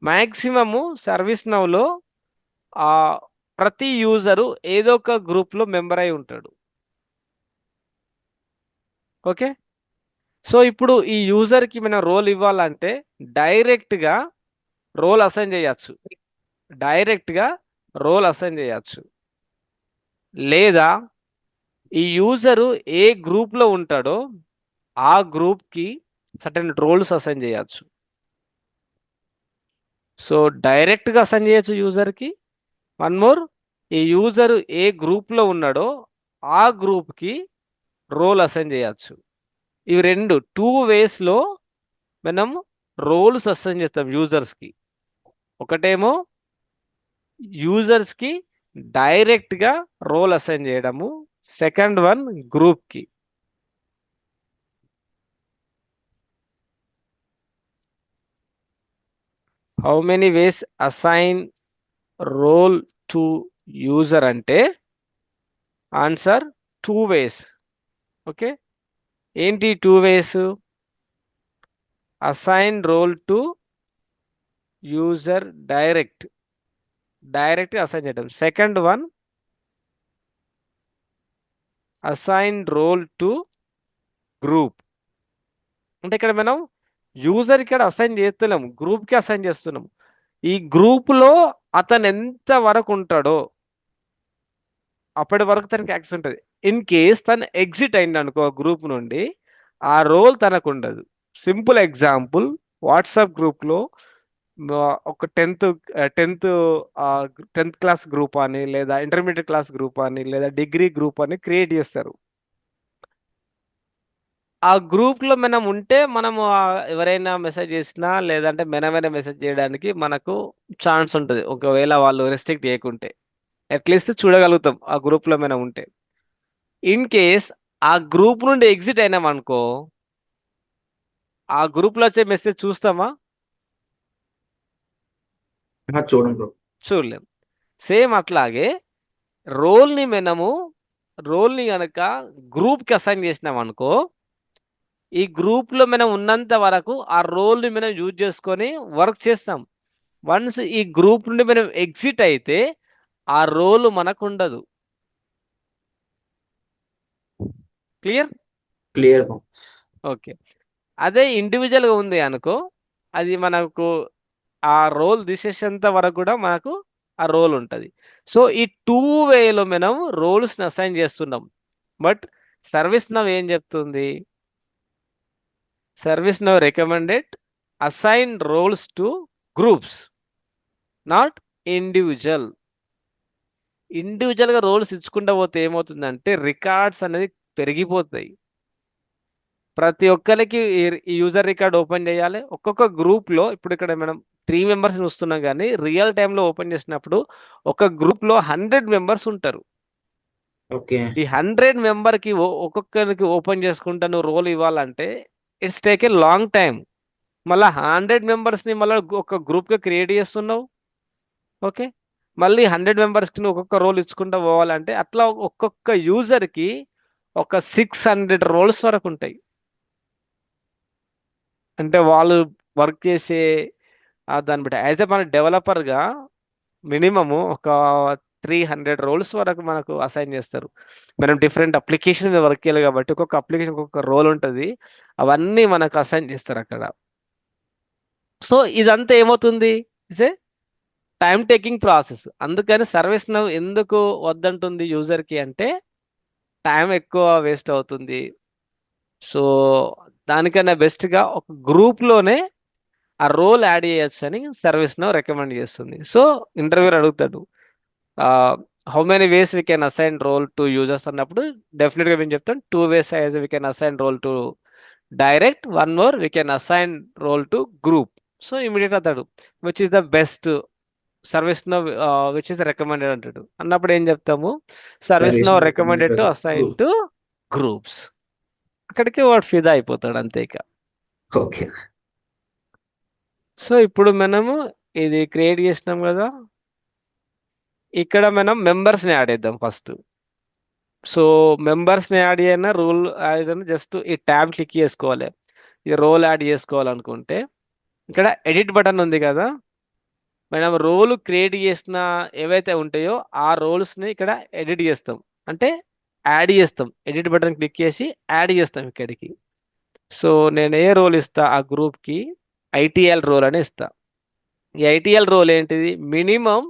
మ్యాక్సిమము సర్వీస్ నౌలో ప్రతి యూజరు ఏదో ఒక గ్రూప్లో మెంబర్ అయి ఉంటాడు. ఓకే, సో ఇప్పుడు ఈ యూజర్కి మనం రోల్ ఇవ్వాలంటే డైరెక్ట్గా రోల్ అసైన్ చేయొచ్చు. డైరెక్ట్గా రోల్ అసైన్ చేయొచ్చు, లేదా ఈ యూజరు ఏ గ్రూప్లో ఉంటాడో ఆ గ్రూప్కి సర్టెన్ రోల్స్ అసైన్ చేయొచ్చు. సో డైరెక్ట్గా అసైన్ చేయొచ్చు యూజర్కి. వన్ మోర్, ఈ యూజరు ఏ గ్రూప్లో ఉన్నాడో ఆ గ్రూప్కి రోల్ అసైన్ చేయొచ్చు. ఇవి రెండు 2 వేస్లో మనం రోల్స్ అసైన్ చేస్తాం యూజర్స్కి. ఒకటేమో యూజర్స్కి డైరెక్ట్గా రోల్ అసైన్ చేయడము, సెకండ్ వన్ గ్రూప్కి. How many ways assign role to user అంటే ఆన్సర్ 2 వేస్. ఓకే, ఏంటి 2 ways? Assign role to user direct assign చేయడం. Second one assign role to group. అంటే ఇక్కడ మనం యూజర్ ఇక్కడ అసైన్ చేస్తున్నాం, గ్రూప్కి అసైన్ చేస్తున్నాం. ఈ గ్రూప్లో అతను ఎంత వరకు ఉంటాడో అప్పటి వరకు తనకి యాక్సెస్ ఉంటుంది. ఇన్ కేస్ తను ఎగ్జిట్ అయింది అనుకో గ్రూప్ నుండి, ఆ రోల్ తనకు ఉండదు. సింపుల్ ఎగ్జాంపుల్, వాట్సాప్ గ్రూప్లో ఒక టెన్త్ టెన్త్ క్లాస్ గ్రూప్ అని, లేదా ఇంటర్మీడియట్ క్లాస్ గ్రూప్ అని, లేదా డిగ్రీ గ్రూప్ అని క్రియేట్ చేస్తారు. ఆ గ్రూప్లో మనం ఉంటే మనము ఎవరైనా మెసేజ్ చేసినా, లేదంటే మనమైనా మెసేజ్ చేయడానికి మనకు ఛాన్స్ ఉంటుంది, ఒకవేళ వాళ్ళు రెస్ట్రిక్ట్ చేయకుంటే. అట్లీస్ట్ చూడగలుగుతాం ఆ గ్రూప్లో మనం ఉంటే. ఇన్ కేస్ ఆ గ్రూప్ నుండి ఎగ్జిట్ అయినాం అనుకో, ఆ గ్రూప్లో వచ్చే మెసేజ్ చూస్తామా? చూడండి బ్రో. చూడలేం. సేమ్ అట్లాగే రోల్ని మనము రోల్ని కనుక గ్రూప్కి అసైన్ చేసినాం అనుకో, ఈ గ్రూప్లో మనం ఉన్నంత వరకు ఆ రోల్ని మనం యూజ్ చేసుకొని వర్క్ చేస్తాం. వన్స్ ఈ గ్రూప్ నుండి మనం ఎగ్జిట్ అయితే ఆ రోల్ మనకు ఉండదు. క్లియర్? Clear bro. ఓకే, అదే ఇండివిజువల్గా ఉంది అనుకో, అది మనకు ఆ రోల్ తీసేసేంత వరకు కూడా మనకు ఆ రోల్ ఉంటుంది. సో ఈ 2 వేలో మనం రోల్స్ని అసైన్ చేస్తున్నాం. బట్ సర్వీస్ నవ్ ఏం చెప్తుంది? Service now recommended assign roles to groups, not individual. ఇండివిజువల్గా రోల్స్ ఇచ్చుకుంటూ పోతే ఏమవుతుందంటే రికార్డ్స్ అనేది పెరిగిపోతాయి. ప్రతి ఒక్కరికి ఈ యూజర్ రికార్డ్ ఓపెన్ చేయాలి. ఒక్కొక్క గ్రూప్లో ఇప్పుడు ఇక్కడ మనం 3 మెంబర్స్ చూస్తున్నాం, కానీ రియల్ టైంలో ఓపెన్ చేసినప్పుడు ఒక గ్రూప్లో 100 మెంబర్స్ ఉంటారు. ఓకే. ఈ 100 మెంబర్కి ఒక్కొక్కరికి ఓపెన్ చేసుకుంటా నువ్వు రోల్ ఇవ్వాలంటే it's take a long time. మళ్ళీ 100 మెంబర్స్ని మళ్ళీ ఒక గ్రూప్గా క్రియేట్ చేస్తున్నావు. ఓకే, మళ్ళీ 100 మెంబర్స్కి నువ్వు ఒక్కొక్క రోల్ ఇచ్చుకుంటూ పోవాలంటే అట్లా ఒక్కొక్క యూజర్కి ఒక 600 రోల్స్ వరకు ఉంటాయి. అంటే వాళ్ళు వర్క్ చేసే దాన్ని బట్టి యాజ్ ఎ మన డెవలపర్గా మినిమము ఒక 300 రోల్స్ వరకు మనకు అసైన్ చేస్తారు. మనం డిఫరెంట్ అప్లికేషన్ మీద వర్క్ చేయాలి కాబట్టి ఒక్కొక్క అప్లికేషన్ ఒక్కొక్క రోల్ ఉంటుంది. అవన్నీ మనకు అసైన్ చేస్తారు అక్కడ. సో ఇదంతా ఏమవుతుంది, it's a time taking process. అందుకని సర్వీస్ నౌ ఎందుకు వద్దంటుంది యూజర్కి అంటే టైం ఎక్కువ వేస్ట్ అవుతుంది. సో దానికన్నా బెస్ట్గా ఒక గ్రూప్లోనే ఆ రోల్ యాడ్ చేయొచ్చు అని సర్వీస్ నౌ రికమెండ్ చేస్తుంది. సో ఇంటర్వ్యూర్ అడుగుతాడు how many ways we can assign role to users అన్నప్పుడు డెఫినెట్గా మేము చెప్తాం 2 ways as we can assign role to direct, 1 more we can assign role to group. So immediate అతాడు which is the best ServiceNow which is recommended అంటాడు. అన్నప్పుడు ఏం చెప్తాము, service ServiceNow recommended to recommended assign group. To groups. అక్కడికి వాడు ఫిదా అయిపోతాడు అంతే ఇక. ఓకే. సో ఇప్పుడు మనము ఇది క్రియేట్ చేసినాం కదా, ఇక్కడ మనం మెంబర్స్ని యాడ్ చేద్దాం ఫస్ట్. సో మెంబర్స్ని యాడ్ చేయన రూల్ యాడ్ జస్ట్ ఈ ట్యాబ్ క్లిక్ చేసుకోవాలి. ఈ రోల్ యాడ్ చేసుకోవాలనుకుంటే ఇక్కడ ఎడిట్ బటన్ ఉంది కదా, మనం రోల్ క్రియేట్ చేసిన ఏవైతే ఉంటాయో ఆ రోల్స్ని ఇక్కడ ఎడిట్ చేస్తాం, అంటే యాడ్ చేస్తాం. ఎడిట్ బటన్ క్లిక్ చేసి యాడ్ చేస్తాం ఇక్కడికి. సో నేను ఏ రోల్ ఇస్తా ఆ గ్రూప్కి, ఐటీఎల్ రోల్ అని ఇస్తా. ఈ ఐటీఎల్ రోల్ ఏంటిది, మినిమం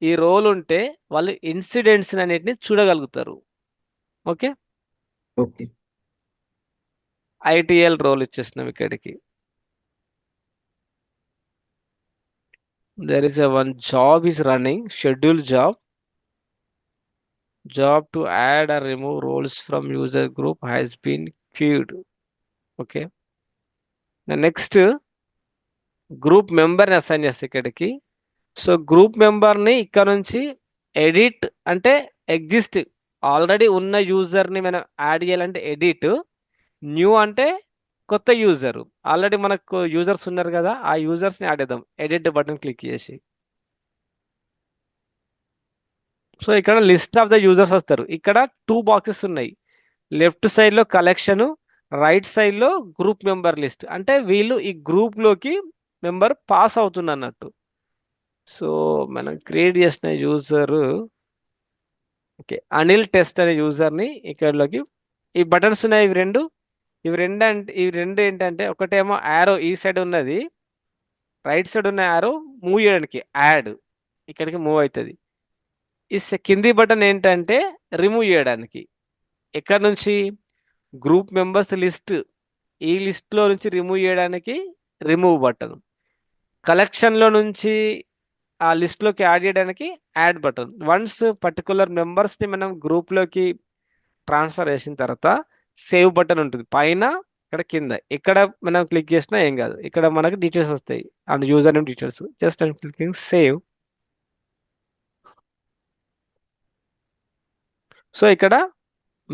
ఈ రోల్ ఉంటే వాళ్ళు ఇన్సిడెంట్స్ అన్నిటిని చూడగలుగుతారు. Okay, okay. ఐటీఎల్ రోల్ ఇచ్చేసినాం ఇక్కడికి. there is a one job is running, schedule job to add or remove roles from user group has been queued. Okay, next group మెంబర్ని assign చేస్తే ఇక్కడికి. So group మెంబర్ని ఇక్కడ నుంచి edit అంటే exist already ఉన్న యూజర్ని మనం add చేయాలంటే ఎడిట్, న్యూ అంటే కొత్త యూజర్. ఆల్రెడీ మనకు యూజర్స్ ఉన్నారు కదా, ఆ యూజర్స్ని యాడ్ చేద్దాం ఎడిట్ బటన్ క్లిక్ చేసి. సో ఇక్కడ లిస్ట్ ఆఫ్ ద యూజర్స్ వస్తారు. ఇక్కడ 2 బాక్సెస్ ఉన్నాయి, లెఫ్ట్ సైడ్లో కలెక్షన్, రైట్ సైడ్లో గ్రూప్ మెంబర్ లిస్ట్. అంటే వీళ్ళు ఈ గ్రూప్లోకి మెంబర్ పాస్ అవుతుంది అన్నట్టు. సో మనం క్రియేట్ చేసిన యూజర్ ఓకే అనిల్ టెస్ట్ అనే యూజర్ని ఇక్కడలోకి, ఈ బటన్స్ ఉన్నాయి ఇవి రెండు ఏంటంటే ఒకటేమో యారో ఈ సైడ్ ఉన్నది, రైట్ సైడ్ ఉన్న యారో మూవ్ చేయడానికి యాడ్, ఇక్కడికి మూవ్ అవుతుంది. ఈ కింది బటన్ ఏంటంటే రిమూవ్ చేయడానికి. ఎక్కడ నుంచి, గ్రూప్ మెంబర్స్ లిస్ట్, ఈ లిస్ట్లో నుంచి రిమూవ్ చేయడానికి రిమూవ్ బటన్. కలెక్షన్లో నుంచి ఆ లిస్ట్లోకి యాడ్ చేయడానికి యాడ్ బటన్. వన్స్ పర్టికులర్ మెంబర్స్ని మనం గ్రూప్లోకి ట్రాన్స్ఫర్ చేసిన తర్వాత సేవ్ బటన్ ఉంటుంది పైన, ఇక్కడ కింద. ఇక్కడ మనం క్లిక్ చేసినా ఏం కాదు, ఇక్కడ మనకు డీటెయిల్స్ వస్తాయి and user name details. Just and clicking save. So ఇక్కడ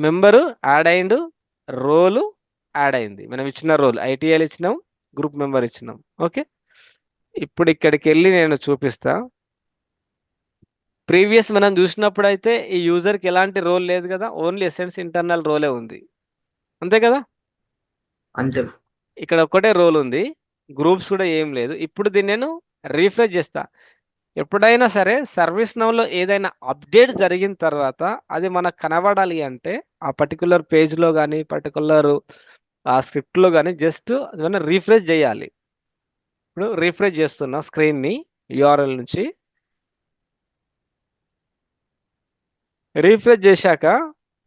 మెంబరు యాడ్ అయిండు, రోలు యాడ్ అయింది. మనం ఇచ్చిన రోల్ ఐటీఎల్ ఇచ్చినాం, గ్రూప్ మెంబర్ ఇచ్చినాం. ఓకే, ఇప్పుడు ఇక్కడికి వెళ్ళి నేను చూపిస్తా. ప్రీవియస్ మనం చూసినప్పుడు అయితే ఈ యూజర్కి ఎలాంటి రోల్ లేదు కదా, ఓన్లీ ఎసెన్స్ ఇంటర్నల్ రోలే ఉంది, అంతే కదా. అంతే. ఇక్కడ ఒక్కటే రోల్ ఉంది, గ్రూప్స్ కూడా ఏం లేదు. ఇప్పుడు దీన్ని నేను రీఫ్రెష్ చేస్తా. ఎప్పుడైనా సరే సర్వీస్ నౌలో ఏదైనా అప్డేట్ జరిగిన తర్వాత అది మనకు కనబడాలి అంటే ఆ పర్టికులర్ పేజ్లో కానీ పర్టికులర్ ఆ స్క్రిప్ట్లో కానీ జస్ట్ అది రీఫ్రెష్ చేయాలి. ఇప్పుడు రీఫ్రెష్ చేస్తున్నా స్క్రీన్ని యూఆర్ఎల్ నుంచి. రీఫ్రెష్ చేశాక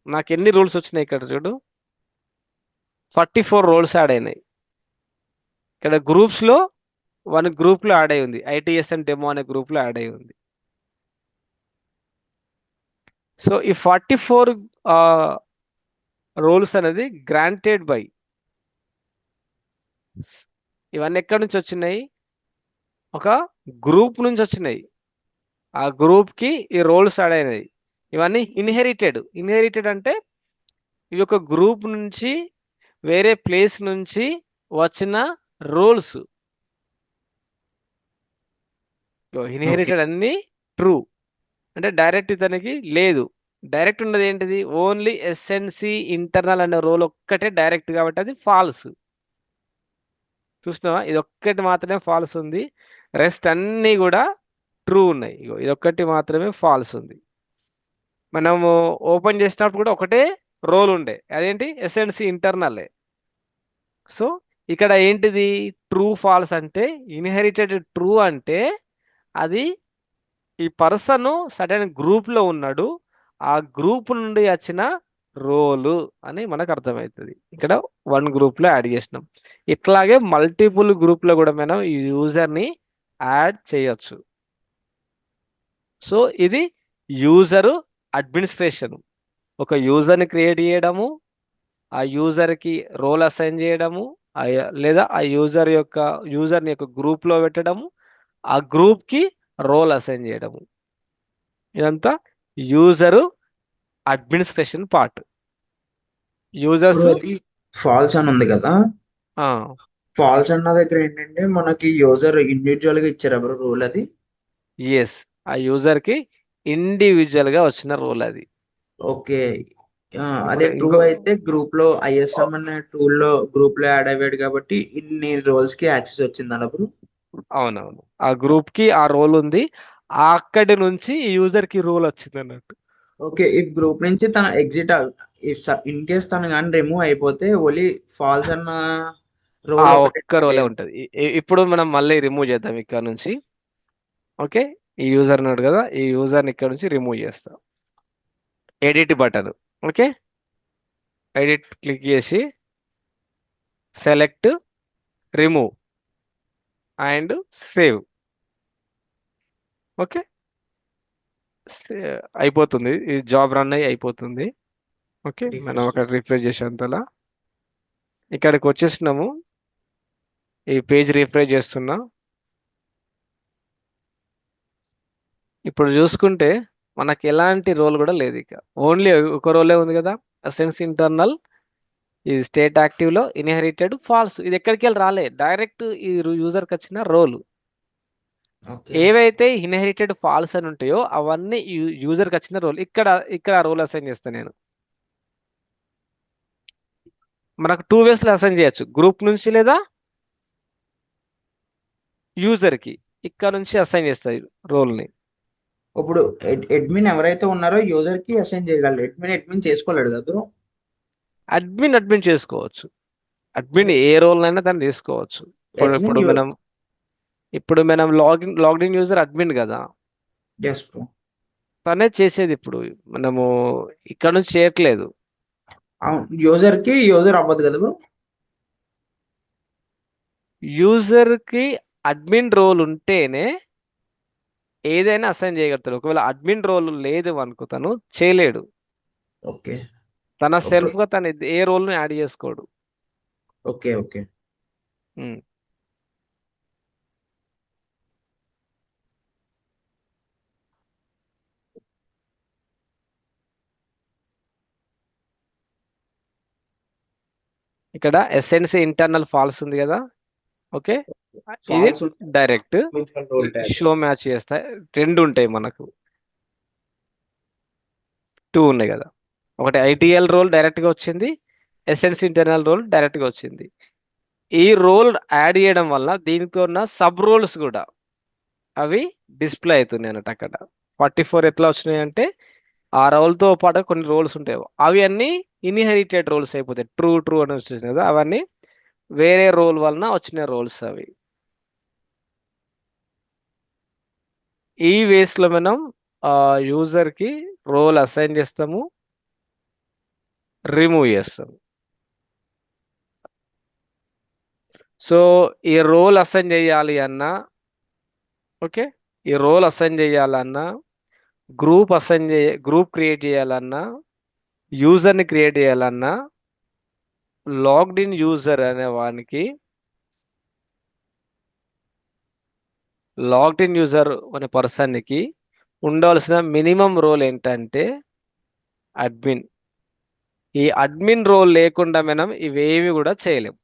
నాకు ఎన్ని రూల్స్ వచ్చినాయి ఇక్కడ చూడు, 44 రోల్స్ యాడ్ అయినాయి. ఇక్కడ గ్రూప్స్లో 1 గ్రూప్లో యాడ్ అయి ఉంది, ఐటీఎస్ఎన్ డెమో అనే గ్రూప్లో యాడ్ అయి ఉంది. సో ఈ 44 రోల్స్ అనేది గ్రాంటెడ్ బై, ఇవన్నీ ఎక్కడి నుంచి వచ్చినాయి, ఒక గ్రూప్ నుంచి వచ్చినాయి. ఆ గ్రూప్కి ఈ రోల్స్ యాడ్ అయినాయి. ఇవన్నీ ఇన్హెరిటెడ్. ఇన్హెరిటెడ్ అంటే ఇవి ఒక గ్రూప్ నుంచి వేరే ప్లేస్ నుంచి వచ్చిన రోల్స్. ఓకే. ఇన్హెరిటెడ్ అన్ని ట్రూ, అంటే డైరెక్ట్ ఇతనికి లేదు. డైరెక్ట్ ఉన్నది ఏంటిది? ఓన్లీ ఎస్ఎన్సి ఇంటర్నల్ అనే రోల్ ఒక్కటే డైరెక్ట్, కాబట్టి అది ఫాల్స్. చూసినావా, ఇది ఒక్కటి మాత్రమే ఫాల్స్ ఉంది, రెస్ట్ అన్నీ కూడా ట్రూ ఉన్నాయి. ఇగో ఇది ఒక్కటి మాత్రమే ఫాల్స్ ఉంది. మనము ఓపెన్ చేసినప్పుడు కూడా ఒకటే రోల్ ఉండే, అదేంటి? SNC internal. సో ఇక్కడ ఏంటిది? ట్రూ ఫాల్స్ అంటే, ఇన్హెరిటెడ్ ట్రూ అంటే అది ఈ పర్సన్ సర్టెన్ గ్రూప్ లో ఉన్నాడు, ఆ గ్రూప్ నుండి వచ్చిన రోలు అని మనకు అర్థమవుతుంది. ఇక్కడ వన్ గ్రూప్ లో యాడ్ చేసినాం. ఇట్లాగే మల్టిపుల్ గ్రూప్ లో కూడా మనం ఈ యూజర్ ని యాడ్ చేయొచ్చు. సో ఇది యూజరు అడ్మినిస్ట్రేషన్. ఒక యూజర్ ని క్రియేట్ చేయడము, ఆ యూజర్ కి రోల్ అసైన్ చేయడము, లేదా ఆ యూజర్ ని యొక్క గ్రూప్ లో పెట్టడము, ఆ గ్రూప్ కి రోల్ అసైన్ చేయడము. ఇదంతా యూజరు అడ్మినిస్ట్రేషన్ పార్ట్. ఇప్పుడు యూజర్స్. అది ఫాల్స్ అని ఉంది కదా. ఫాల్స్ అన్న దగ్గర ఏంటంటే మనకి యూజర్ ఇండివిజువల్ గా ఇచ్చారు ఎవరు రూల్ అది. ఎస్, ఆ యూజర్ కి ఇండివిజువల్ గా వచ్చిన రోల్ అది. ఓకే. అదే ఇప్పుడు ట్రూ ఇంకో, అయితే గ్రూప్ లో ఐఎస్ఎం అనే టూల్ లో గ్రూప్ లో యాడ్ అయ్యాడు కాబట్టి ఇన్ని రోల్స్ కి యాక్సెస్ వచ్చింది అన్నప్పుడు. అవునవును, ఆ గ్రూప్ కి ఆ రోల్ ఉంది, ఆ అక్కడి నుంచి ఈ యూజర్ కి రోల్ వచ్చింది అన్నట్టు. ఓకే. ఈ గ్రూప్ నుంచి తన ఎగ్జిట్ ఇన్ కేస్ తను కానీ రిమూవ్ అయిపోతే ఓన్లీ ఫాల్స్ అన్న ఆ రోల్ ఒకటే ఒక్క రోలే అయ్యేది. ఉంటది. ఇప్పుడు మనం మళ్ళీ రిమూవ్ చేద్దాం ఇక్కడ నుంచి. ఓకే, ఈ యూజర్ ఉన్నాడు కదా, ఈ యూజర్ ని ఇక్కడ నుంచి రిమూవ్ చేస్తాం. Edit button. Okay, edit click చేసి select, remove and save. Okay, అయిపోతుంది, ఈ జాబ్ రన్ అయ్యి అయిపోతుంది. ఓకే, మనం రిఫ్రెష్ అక్కడ రిఫ్రెష్ చేసేంతలా ఇక్కడికి వచ్చేసినాము. ఈ పేజ్ రిఫ్రెష్ చేస్తున్నా. ఇప్పుడు చూసుకుంటే మనకి ఎలాంటి రోల్ కూడా లేదు, ఇక ఓన్లీ ఒక రోలే ఉంది కదా, అసెన్స్ ఇంటర్నల్. ఈ స్టేట్ యాక్టివ్ లో ఇన్హెరిటెడ్ ఫాల్స్, ఇది ఎక్కడికి వెళ్ళి రాలే, డైరెక్ట్ ఈ యూజర్కి వచ్చిన రోల్. ఓకే. ఏవైతే ఇన్హెరిటెడ్ ఫాల్స్ అని ఉంటాయో అవన్నీ యూజర్కి వచ్చిన రోల్. ఇక్కడ ఇక్కడ రోల్ అసైన్ చేస్తాను నేను. మనకు టూ వేస్ లో అసైన్ చేయొచ్చు, గ్రూప్ నుంచి లేదా యూజర్ కి. ఇక్కడ నుంచి అసైన్ చేస్తాయి రోల్ ని. ఇప్పుడు అడ్మిన్ ఎవరైతే ఉన్నారో యూజర్ కి అసైన్ చేయగలరు. అడ్మిన్ చేసుకోలేడు కదా బ్రో. అడ్మిన్ చేసుకోవచ్చు. అడ్మిన్ అదే ఏ రోల్ అయినా దాన్ని తీసుకోవచ్చు. ఇప్పుడు అడ్మిన్ ఇప్పుడు మనం ఇప్పుడు మనం లాగిన్ యూజర్ అడ్మిన్ కదా, ఎస్ బ్రో. తనే చేసేది. ఇప్పుడు మనము ఇక్కడ నుంచి చేయట్లేదు. అవును, యూజర్ కి యూజర్ అవ్వదు కదా బ్రో. యూజర్ కి అడ్మిన్ రోల్ ఉంటేనే ఏదైనా అసైన్ చేయగలుగుతాడు. ఒకవేళ అడ్మిన్ రోల్ లేదు అనుకో, తను చేయలేడు. ఓకే. తన ఇప్పుడు సెల్ఫ్ గా తను ఏ రోల్ ను యాడ్ చేసుకోడు. ఓకే. ఓకే. ఉమ్. ఇక్కడ ఎస్ఎన్సి ఇంటర్నల్ ఫాల్స్ ఉంది కదా. ఓకే, ఇది false direct. Role tag. Show match చేస్తాయి, రెండు ఉంటాయి మనకు. టూ ఉన్నాయి కదా, ఒకటి ఐటీఎల్ రోల్ డైరెక్ట్ గా వచ్చింది, ఎస్ఎన్సి ఇంటర్నల్ రోల్ డైరెక్ట్ గా వచ్చింది. ఈ రోల్ యాడ్ చేయడం వల్ల దీనితో ఉన్న సబ్ రోల్స్ కూడా అవి డిస్ప్లే అవుతున్నాయి అన్నట్టు. అక్కడ 44 ఎట్లా వచ్చినాయి అంటే, ఆ రోల్ తో పాటు కొన్ని రోల్స్ ఉంటాయి, అవి అన్ని ఇన్హెరిటెడ్ రోల్స్ అయిపోతాయి. ట్రూ ట్రూ అని వచ్చేసింది కదా, అవన్నీ వేరే రోల్ వలన వచ్చిన రోల్స్ అవి. ఈ వేస్ లో మనం యూజర్ కి రోల్ అసైన్ చేస్తాము, రిమూవ్ చేస్తాము. సో ఈ రోల్ అసైన్ చేయాలి అన్నా, ఓకే, ఈ రోల్ అసైన్ చేయాలన్నా, గ్రూప్ క్రియేట్ చేయాలన్నా, యూజర్ ని క్రియేట్ చేయాలన్నా, లాగ్డ్ ఇన్ యూజర్ అనే వానికి, లాగ్డ్ ఇన్ యూజర్ అనే పర్సన్ కి ఉండవలసిన మినిమం రోల్ ఏంటంటే అడ్మిన్. ఈ అడ్మిన్ రోల్ లేకుండా మనం ఇవేవి కూడా చేయలేం.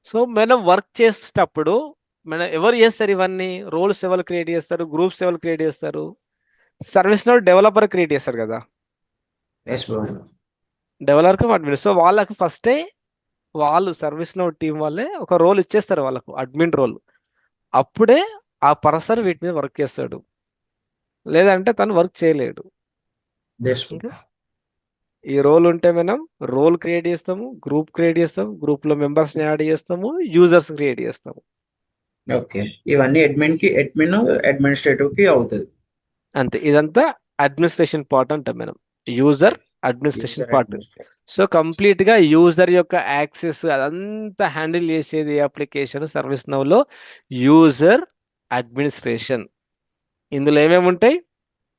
సో మనం వర్క్ చేసేటప్పుడు మనం ఎవరు చేస్తారు ఇవన్నీ? రోల్స్ ఎవరు క్రియేట్ చేస్తారు? గ్రూప్స్ ఎవరు క్రియేట్ చేస్తారు? సర్వీస్ నోడ్ డెవలపర్ క్రియేట్ చేస్తారు కదా, yes bro. Developer admin. So వాళ్ళకు ఫస్టే వాళ్ళు సర్వీస్ నోడ్ టీం వాళ్ళే ఒక రోల్ ఇచ్చేస్తారు వాళ్ళకు, అడ్మిన్ రోల్. అప్పుడే ఆ పర్సన్ వీటి మీద వర్క్ చేస్తాడు, లేదంటే తను వర్క్ చేయలేడు. Yes bro. ఇంకా ఈ రోల్ ఉంటే మనం రోల్ క్రియేట్ చేస్తాము, గ్రూప్ క్రియేట్ చేస్తాము, గ్రూప్ లో మెంబర్స్ ని యాడ్ చేస్తాము, యూజర్స్ క్రియేట్ చేస్తాము. ఓకే. ఇవన్నీ అడ్మిన్ అడ్మినిస్ట్రేటివ్ కి అవుతుంది. అంతే, ఇదంతా అడ్మినిస్ట్రేషన్ పార్ట్ అంటాం మనం, user administration user part. Administrative. So complete గా యూజర్ యొక్క యాక్సెస్ అదంతా హ్యాండిల్ చేసేది అప్లికేషన్ సర్వీస్ నౌ లో యూజర్ అడ్మినిస్ట్రేషన్. ఇందులో ఏమేమి ఉంటాయి?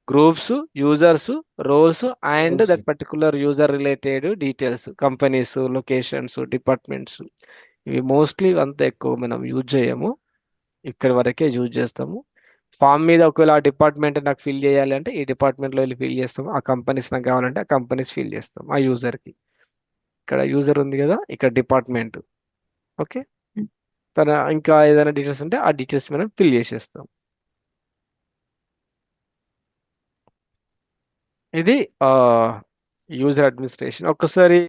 Groups, users, roles and roles. That particular user related details, companies, locations, departments. ఇవి మోస్ట్లీ అంత ఎక్కువ మనం యూజ్ చేయము, ఇక్కడి వరకే యూజ్ చేస్తాము. ఫామ్ మీద ఒకవేళ ఆ డిపార్ట్మెంట్ నాకు ఫిల్ చేయాలి అంటే ఈ డిపార్ట్మెంట్లో వెళ్ళి ఫిల్ చేస్తాము, ఆ కంపెనీస్ నాకు కావాలంటే ఆ కంపెనీస్ ఫిల్ చేస్తాం ఆ యూజర్కి. ఇక్కడ యూజర్ ఉంది కదా, ఇక్కడ డిపార్ట్మెంట్. ఓకే, తన ఇంకా ఏదైనా డీటెయిల్స్ ఉంటే ఆ డీటెయిల్స్ మనం ఫిల్ చేసేస్తాం. ఇది యూజర్ అడ్మినిస్ట్రేషన్. ఒక్కసారి